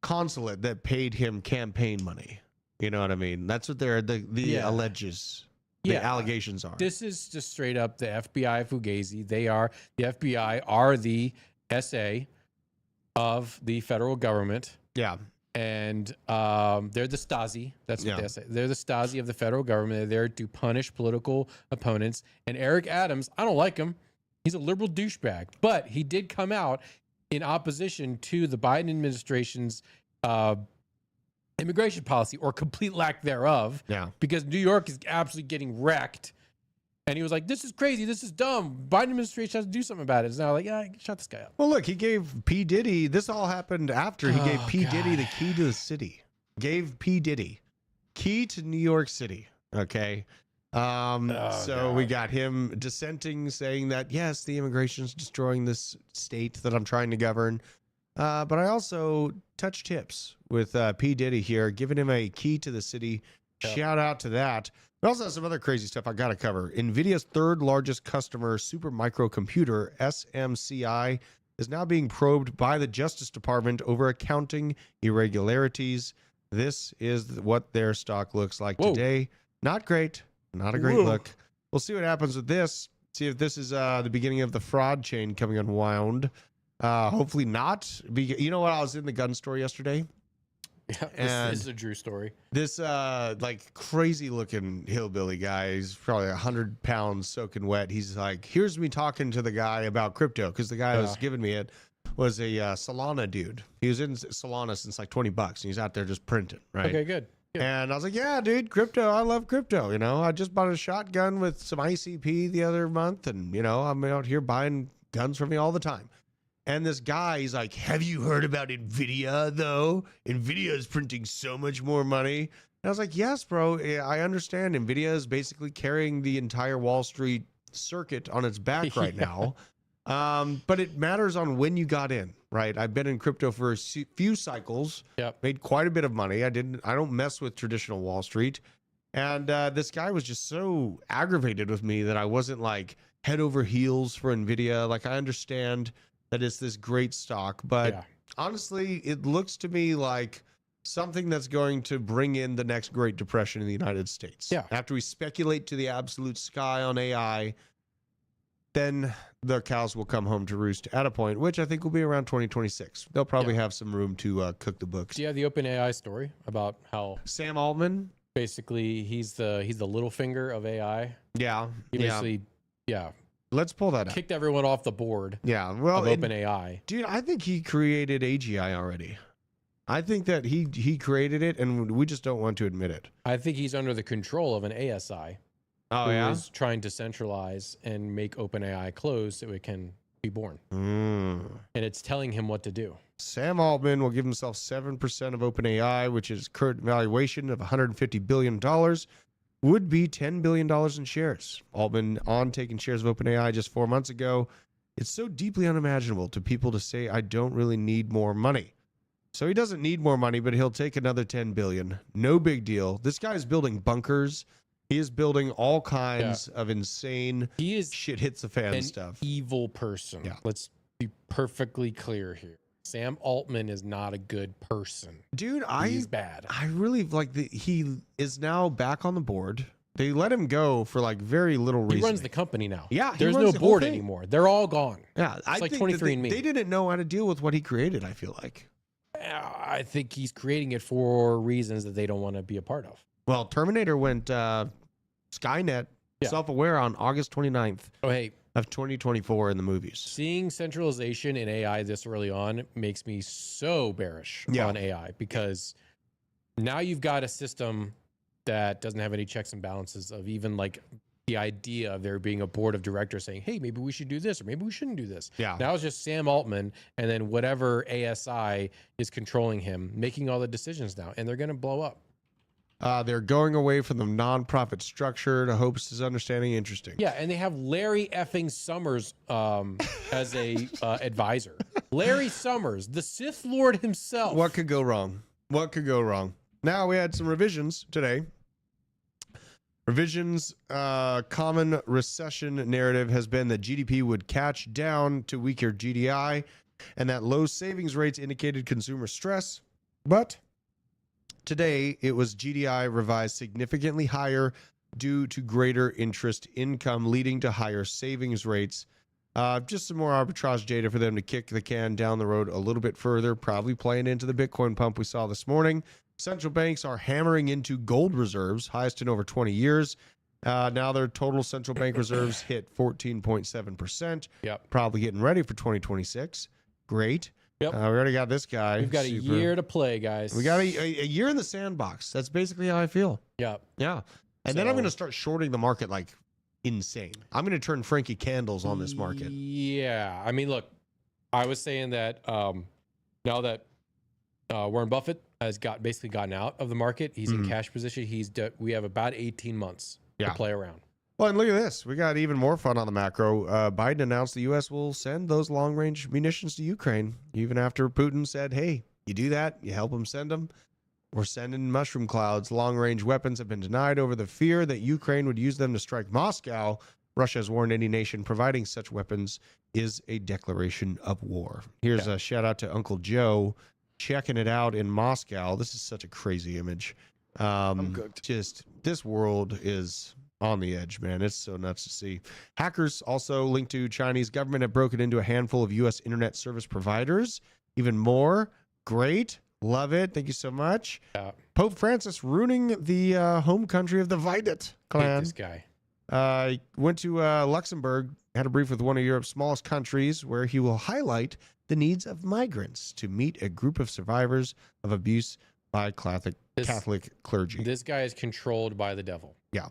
consulate that paid him campaign money. You know what I mean? That's what the alleges. The allegations are. This is just straight up the FBI Fugazi. The FBI are the SA of the federal government. Yeah. And they're the Stasi. That's what they say. They're the Stasi of the federal government. They're there to punish political opponents. And Eric Adams, I don't like him. He's a liberal douchebag. But he did come out in opposition to the Biden administration's immigration policy, or complete lack thereof. Yeah. Because New York is absolutely getting wrecked. And he was like, this is crazy. This is dumb. Biden administration has to do something about it. It's now like, yeah, shut this guy up. Well, look, he gave P. Diddy, this all happened after he gave P. Diddy the key to the city. Gave P. Diddy key to New York City. Okay. So we got him dissenting, saying that, yes, the immigration is destroying this state that I'm trying to govern. But I also touched tips with P. Diddy here, giving him a key to the city. Yep. Shout out to that. We also have some other crazy stuff I got to cover. NVIDIA's third largest customer, Supermicro Computer, SMCI, is now being probed by the Justice Department over accounting irregularities. This is what their stock looks like today. Not great. Not a great look. We'll see what happens with this. See if this is the beginning of the fraud chain coming unwound. Hopefully not. You know what? I was in the gun store yesterday. Yeah, this is a Drew story. This like crazy looking hillbilly guy, he's probably 100 pounds soaking wet. He's like, here's me talking to the guy about crypto, because the guy who was giving me it was a Solana dude. He was in Solana since like $20, and he's out there just printing, right? Okay, good. And I was like, yeah, dude, crypto. I love crypto. You know, I just bought a shotgun with some ICP the other month, and you know, I'm out here buying guns from me all the time. And this guy, he's like, have you heard about NVIDIA, though? NVIDIA is printing so much more money. And I was like, yes, bro, I understand. NVIDIA is basically carrying the entire Wall Street circuit on its back right now. But it matters on when you got in, right? I've been in crypto for a few cycles, made quite a bit of money. I don't mess with traditional Wall Street. And this guy was just so aggravated with me that I wasn't like head over heels for NVIDIA. Like, I understand that it's this great stock, but honestly, it looks to me like something that's going to bring in the next Great Depression in the United States. Yeah. After we speculate to the absolute sky on AI, then the cows will come home to roost at a point, which I think will be around 2026. They'll probably have some room to cook the books. Do you have the OpenAI story about how Sam Altman, basically he's the little finger of AI? Yeah. He basically, Let's pull that up. Kicked everyone off the board. Yeah, well, of OpenAI. Dude, I think he created AGI already. I think that he created it, and we just don't want to admit it. I think he's under the control of an ASI. Oh, who is trying to centralize and make OpenAI closed so it can be born. And it's telling him what to do. Sam Altman will give himself 7% of OpenAI, which is current valuation of $150 billion. Would be $10 billion in shares. Altman on taking shares of OpenAI just 4 months ago. It's so deeply unimaginable to people to say, I don't really need more money. So he doesn't need more money, but he'll take another 10 billion. No big deal. This guy is building bunkers. He is building all kinds of insane shit hits the fan stuff. Evil person. Yeah. Let's be perfectly clear here. Sam Altman is not a good person. Dude, he's bad. I really like that he is now back on the board. They let him go for like very little reason. He runs the company now. Yeah, there's no board anymore. They're all gone. Yeah, it's I like think 23andMe. They didn't know how to deal with what he created. I feel like. I think he's creating it for reasons that they don't want to be a part of. Well, Terminator went Skynet self-aware on August 29th. Oh, hey. Of 2024 in the movies. Seeing centralization in AI this early on makes me so bearish on AI, because now you've got a system that doesn't have any checks and balances of even like the idea of there being a board of directors saying, hey, maybe we should do this or maybe we shouldn't do this. Yeah. Now it's just Sam Altman and then whatever ASI is controlling him making all the decisions now, and they're going to blow up. They're going away from the nonprofit structure to host his understanding interesting. Yeah, and they have Larry effing Summers as a advisor. Larry Summers, the Sith Lord himself. What could go wrong? What could go wrong? Now we had some revisions today. Revisions, common recession narrative has been that GDP would catch down to weaker GDI and that low savings rates indicated consumer stress. But today, it was GDI revised significantly higher due to greater interest income, leading to higher savings rates. Just some more arbitrage data for them to kick the can down the road a little bit further, probably playing into the Bitcoin pump we saw this morning. Central banks are hammering into gold reserves, highest in over 20 years. Now their total central bank reserves hit 14.7%. Yep. Probably getting ready for 2026. Great. Yep. We already got this guy. We've got a year to play, guys. We got a year in the sandbox. That's basically how I feel. Yeah. Yeah. And then I'm going to start shorting the market like insane. I'm going to turn Frankie Candles on this market. Yeah. I mean, look, I was saying that now that Warren Buffett has basically gotten out of the market, he's in cash position. We have about 18 months to play around. Well, and look at this. We got even more fun on the macro. Biden announced the U.S. will send those long-range munitions to Ukraine, even after Putin said, hey, you do that, you help them send them. We're sending mushroom clouds. Long-range weapons have been denied over the fear that Ukraine would use them to strike Moscow. Russia has warned any nation providing such weapons is a declaration of war. Here's a shout-out to Uncle Joe checking it out in Moscow. This is such a crazy image. I'm cooked. Just, this world is on the edge, man. It's so nuts to see. Hackers also linked to Chinese government have broken into a handful of U.S. internet service providers. Even more. Great. Love it. Thank you so much. Pope Francis ruining the home country of the Videt clan. Hate this guy. Went to Luxembourg, had a brief with one of Europe's smallest countries where he will highlight the needs of migrants to meet a group of survivors of abuse by Catholic clergy. This guy is controlled by the devil. Yeah.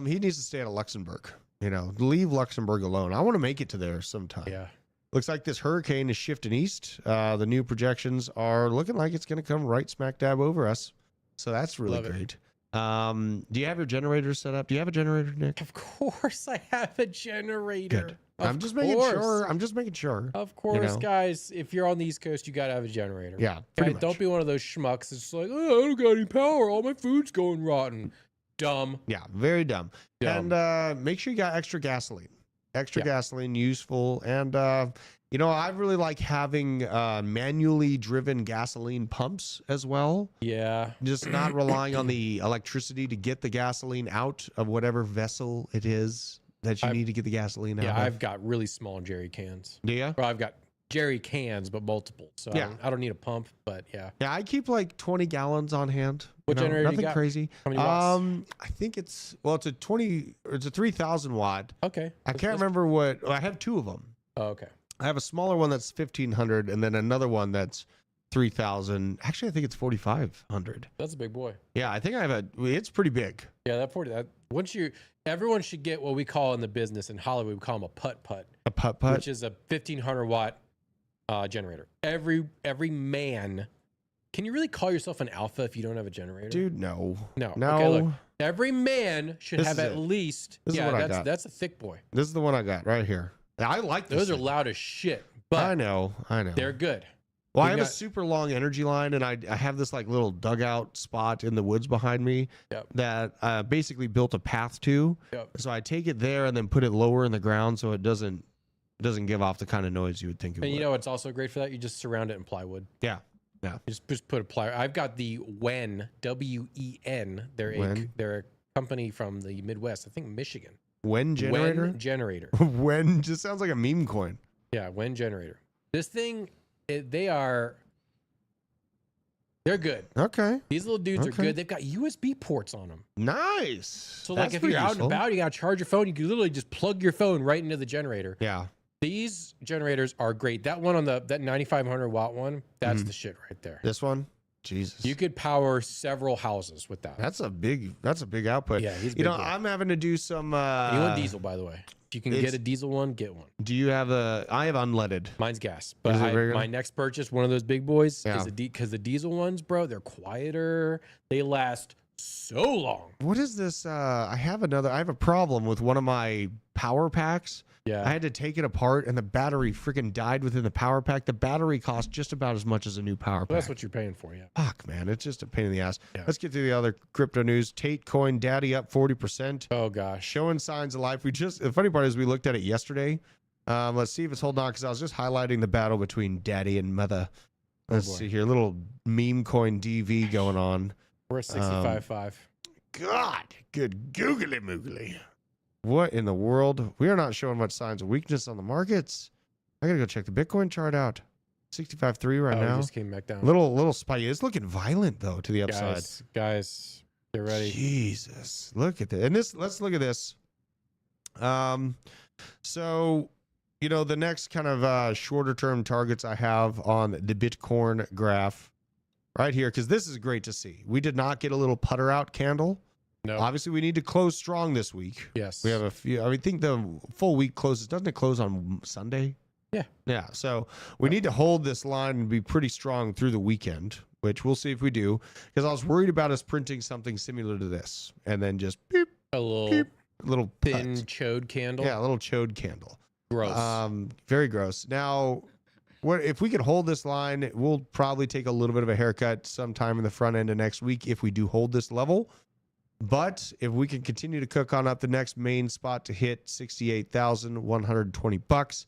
He needs to stay out of Luxembourg. Leave Luxembourg alone. I want to make it to there sometime. Yeah. Looks like this hurricane is shifting east. The new projections are looking like it's going to come right smack dab over us. So that's really great. Do you have your generator set up? Do you have a generator, Nick? Of course I have a generator. Good. I'm just making sure. Of course, guys. If you're on the East Coast, you got to have a generator. Yeah, pretty much. Don't be one of those schmucks that's like, oh, I don't got any power. All my food's going rotten. Dumb. Yeah, very dumb. And make sure you got extra gasoline. Gasoline, useful. And, I really like having manually driven gasoline pumps as well. Yeah. Just not relying on the electricity to get the gasoline out of whatever vessel it is that you need to get the gasoline out of. Yeah, I've got really small jerry cans. Do you? Well, I've got jerry cans, but multiple. So I don't need a pump, but yeah. Yeah, I keep like 20 gallons on hand. What generator nothing you got? Crazy. How many watts? I think it's a 3,000 watt. Okay. I can't remember what. I have two of them. Oh, okay. I have a smaller one that's 1,500 and then another one that's 3,000. Actually, I think it's 4,500. That's a big boy. Yeah, I think it's pretty big. Yeah, everyone should get what we call in the business in Hollywood, we call them a putt-putt. A putt-putt? Which is a 1,500 watt generator. Every man. Can you really call yourself an alpha if you don't have a generator? Dude, no. Okay, look. Every man should have at least. That's a thick boy. This is the one I got right here. I like this. Those are loud as shit, but I know. They're good. Well, I have a super long energy line, and I have this like little dugout spot in the woods behind me that I basically built a path to. So I take it there and then put it lower in the ground so it doesn't give off the kind of noise you would think it would. And you know, it's also great for that. You just surround it in plywood. Yeah. Yeah. Just put a plywood. I've got the WEN, WEN. They're a company from the Midwest. I think Michigan. WEN generator? WEN generator. WEN just sounds like a meme coin. Yeah, WEN generator. This thing, they're good. Okay. These little dudes are good. They've got USB ports on them. Nice. So like if you're out and about, you got to charge your phone, you can literally just plug your phone right into the generator. Yeah. These generators are great. That one on that 9,500 watt one, that's the shit right there. This one? Jesus. You could power several houses with that. That's a big output. Yeah, he's you know, I'm having to do some you want diesel, by the way. If you can get a diesel one, get one. Do you have I have unleaded. Mine's gas. But my next purchase, one of those big boys, Yeah. is because the diesel ones, bro, they're quieter. They last so long. What is this? I have a problem with one of my power packs. Yeah. I had to take it apart and the battery freaking died within the power pack. The battery cost just about as much as a new power pack. Well, that's what you're paying for, yeah. Fuck, man. It's just a pain in the ass. Yeah. Let's get to the other crypto news. Tate coin daddy up 40%. Oh, gosh. Showing signs of life. The funny part is we looked at it yesterday. Let's see if it's holding on because I was just highlighting the battle between daddy and mother. Let's see here. Little meme coin DV going on. We're at 65.5. God, good googly moogly. What in the world? We are not showing much signs of weakness on the markets. I gotta go check the Bitcoin chart out. 65.3 right now. It just came back down. Little spike. It's looking violent though to the upside. Guys, get ready. Jesus, look at this. And let's look at this. So, you know, the next kind of shorter term targets I have on the Bitcoin graph right here, because this is great to see. We did not get a little putter out candle. No. Obviously, we need to close strong this week. Yes. We have a few. I think the full week closes. Doesn't it close on Sunday? Yeah. Yeah. So we need to hold this line and be pretty strong through the weekend, which we'll see if we do. Because I was worried about us printing something similar to this and then just beep, a little beep, little thin put. chode candle. Yeah, a little chode candle. Gross. Very gross. Now, what if we can hold this line? We'll probably take a little bit of a haircut sometime in the front end of next week if we do hold this level. But if we can continue to cook on up the next main spot to hit $68,120,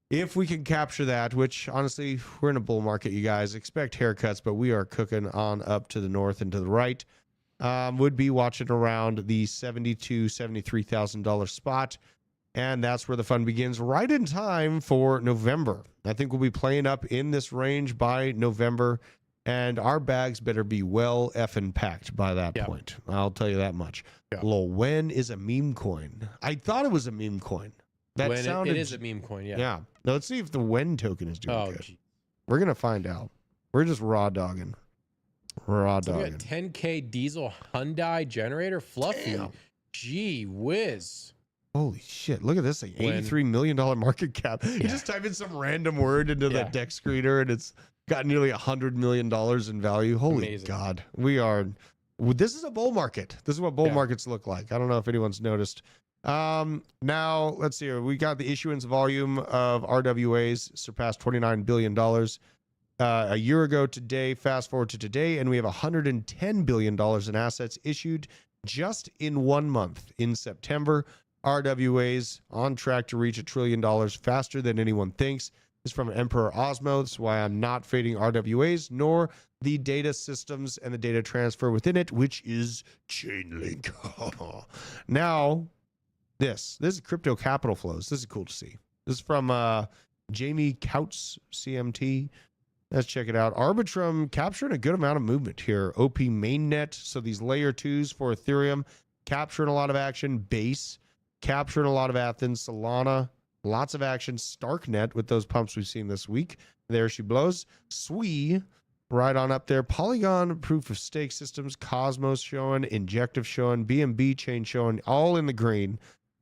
if we can capture that, which honestly, we're in a bull market, you guys expect haircuts, but we are cooking on up to the north and to the right. Would be watching around the $72,000, $73,000 spot. And that's where the fun begins, right in time for November. I think we'll be playing up in this range by November. And our bags better be well effing packed by that point. I'll tell you that much. Lol, when is a meme coin? I thought it was a meme coin. That when sounded. It is a meme coin, yeah. Yeah. Now let's see if the when token is doing good. Geez. We're gonna find out. We're just raw dogging. Raw So we dogging. got 10K diesel Hyundai generator, fluffy. Damn. Gee whiz. Holy shit! Look at this thing. $83 million market cap. You just type in some random word into the deck screener, and it's got nearly $100 million in value. Holy Amazing. God. This is a bull market. This is what bull markets look like. I don't know if anyone's noticed. Now, let's see here. We got the issuance volume of RWAs surpassed $29 billion a year ago today. Fast forward to today, and we have $110 billion in assets issued just in 1 month. In September, RWAs on track to reach $1 trillion faster than anyone thinks. This is from Emperor Osmo. That's why I'm not fading RWAs, nor the data systems and the data transfer within it, which is Chainlink. Now, this is crypto capital flows. This is cool to see. This is from Jamie Couts, CMT. Let's check it out. Arbitrum capturing a good amount of movement here. OP mainnet, so these layer 2s for Ethereum, capturing a lot of action. Base, capturing a lot of Athens. Solana, lots of action. Starknet with those pumps we've seen this week. There she blows. Sui, right on up there. Polygon, proof of stake systems. Cosmos showing. Injective showing. BNB chain showing. All in the green.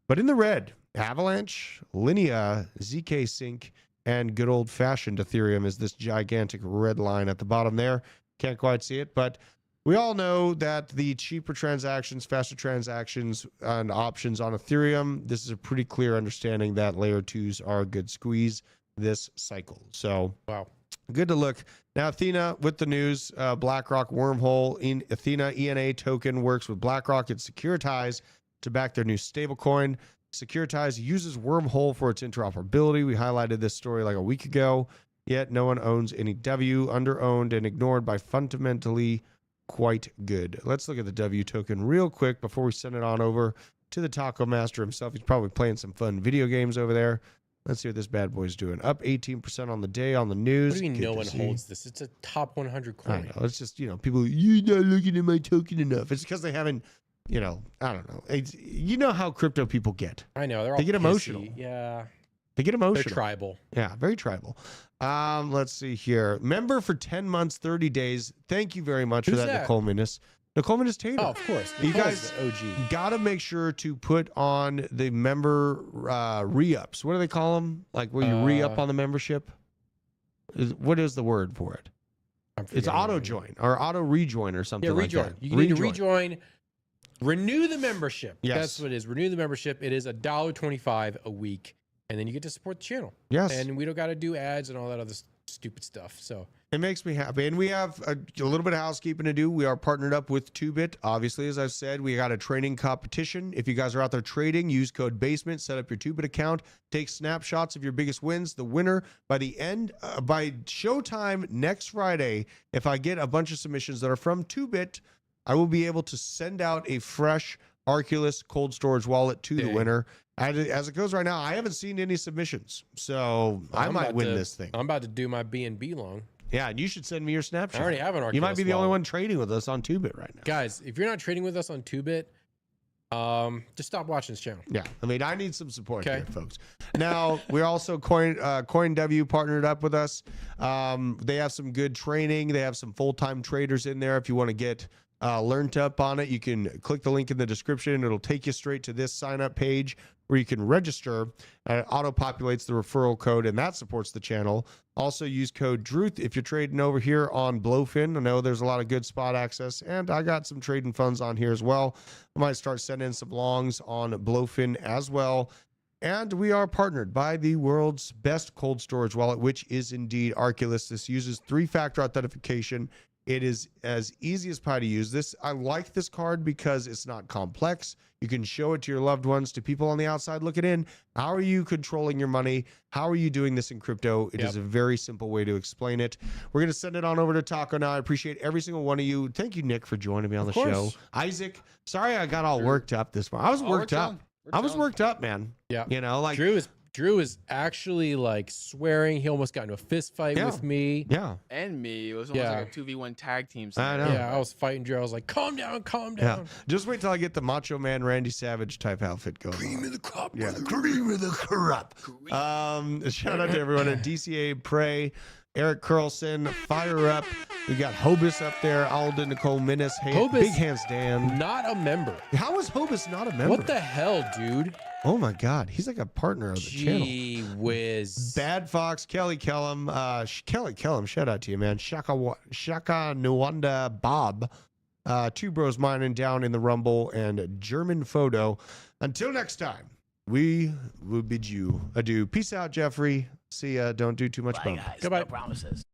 But in the red, Avalanche, Linea, ZK Sync, and good old-fashioned Ethereum is this gigantic red line at the bottom there. Can't quite see it, but we all know that the cheaper transactions, faster transactions, and options on Ethereum, this is a pretty clear understanding that layer 2s are a good squeeze this cycle. So, wow. good to look. Now, Athena with the news, BlackRock wormhole in Athena ENA token works with BlackRock and Securitize to back their new stablecoin. Securitize uses wormhole for its interoperability. We highlighted this story like a week ago, yet no one owns any W, under-owned and ignored by fundamentally quite good. Let's look at the W token real quick before we send it on over to the Taco Master himself. He's probably playing some fun video games over there. Let's see what this bad boy's doing. Up 18% on the day on the news. What do you mean no one holds this? It's a top 100 coin. I know. It's just, people, you're not looking at my token enough. It's because they haven't, I don't know. You know how crypto people get. I know. They get pissy. emotional. Yeah. They get emotional. They're tribal. Yeah, very tribal. Let's see here. Member for 10 months, 30 days. Thank you very much for that, Nicole Minnis. Nicole Minnis Taylor. Oh, of course. You guys got to make sure to put on the member re-ups. What do they call them? Like where you re-up on the membership? What is the word for it? It's auto join or auto rejoin or something like that. You need to rejoin. Renew the membership. Yes. That's what it is. Renew the membership. It is $1.25 a week. And then you get to support the channel. Yes. And we don't got to do ads and all that other stupid stuff. So it makes me happy. And we have a little bit of housekeeping to do. We are partnered up with 2bit. Obviously, as I've said, we got a trading competition. If you guys are out there trading, use code BASEMENT, set up your 2bit account, take snapshots of your biggest wins. The winner by showtime next Friday, if I get a bunch of submissions that are from 2bit, I will be able to send out a fresh Arculus cold storage wallet to the winner. As it goes right now, I haven't seen any submissions, so I might win this thing. I'm about to do my BNB long. Yeah, and you should send me your snapshot. I already have an Arculus. You might be the only one trading with us on 2bit right now. Guys, if you're not trading with us on 2bit, just stop watching this channel. Yeah, I need some support here, folks. Now, we're also CoinW partnered up with us. They have some good training. They have some full-time traders in there. If you want to get learned up on it, you can click the link in the description. It'll take you straight to this sign-up page where you can register. It auto-populates the referral code, and that supports the channel. Also, use code DRUTH if you're trading over here on Blowfin. I know there's a lot of good spot access, and I got some trading funds on here as well. I might start sending some longs on Blowfin as well. And we are partnered by the world's best cold storage wallet, which is indeed Arculus. This uses 3-factor authentication. It is as easy as pie to use. I like this card because it's not complex. You can show it to your loved ones, to people on the outside looking in. How are you controlling your money? How are you doing this in crypto? It is a very simple way to explain it. We're going to send it on over to Taco now. I appreciate every single one of you. Thank you, Nick, for joining me on the show. Isaac, sorry I got all worked up this morning. I was worked up. I was worked up, man. Yeah. Drew is actually like swearing. He almost got into a fist fight with me. Yeah. And me. It was almost like a 2v1 tag team. I know. Yeah, I was fighting Drew. I was like, calm down, calm down. Yeah. Just wait till I get the Macho Man Randy Savage type outfit going. Cream of the crop. Yeah, cream of the crop. Shout out to everyone at DCA Pray. Eric Carlson, Fire Up. We got Hobus up there. Alden, Nicole Minnis. Big Hands Dan. Not a member. How is Hobus not a member? What the hell, dude? Oh my God. He's like a partner of the channel. Gee whiz. Bad Fox, Kelly Kellum. Kelly Kellum, shout out to you, man. Shaka Nwanda Bob. 2 Bros Mining down in the Rumble, and German Photo. Until next time, we will bid you adieu. Peace out, Jeffrey. See ya. Don't do too much bump. Goodbye. No promises.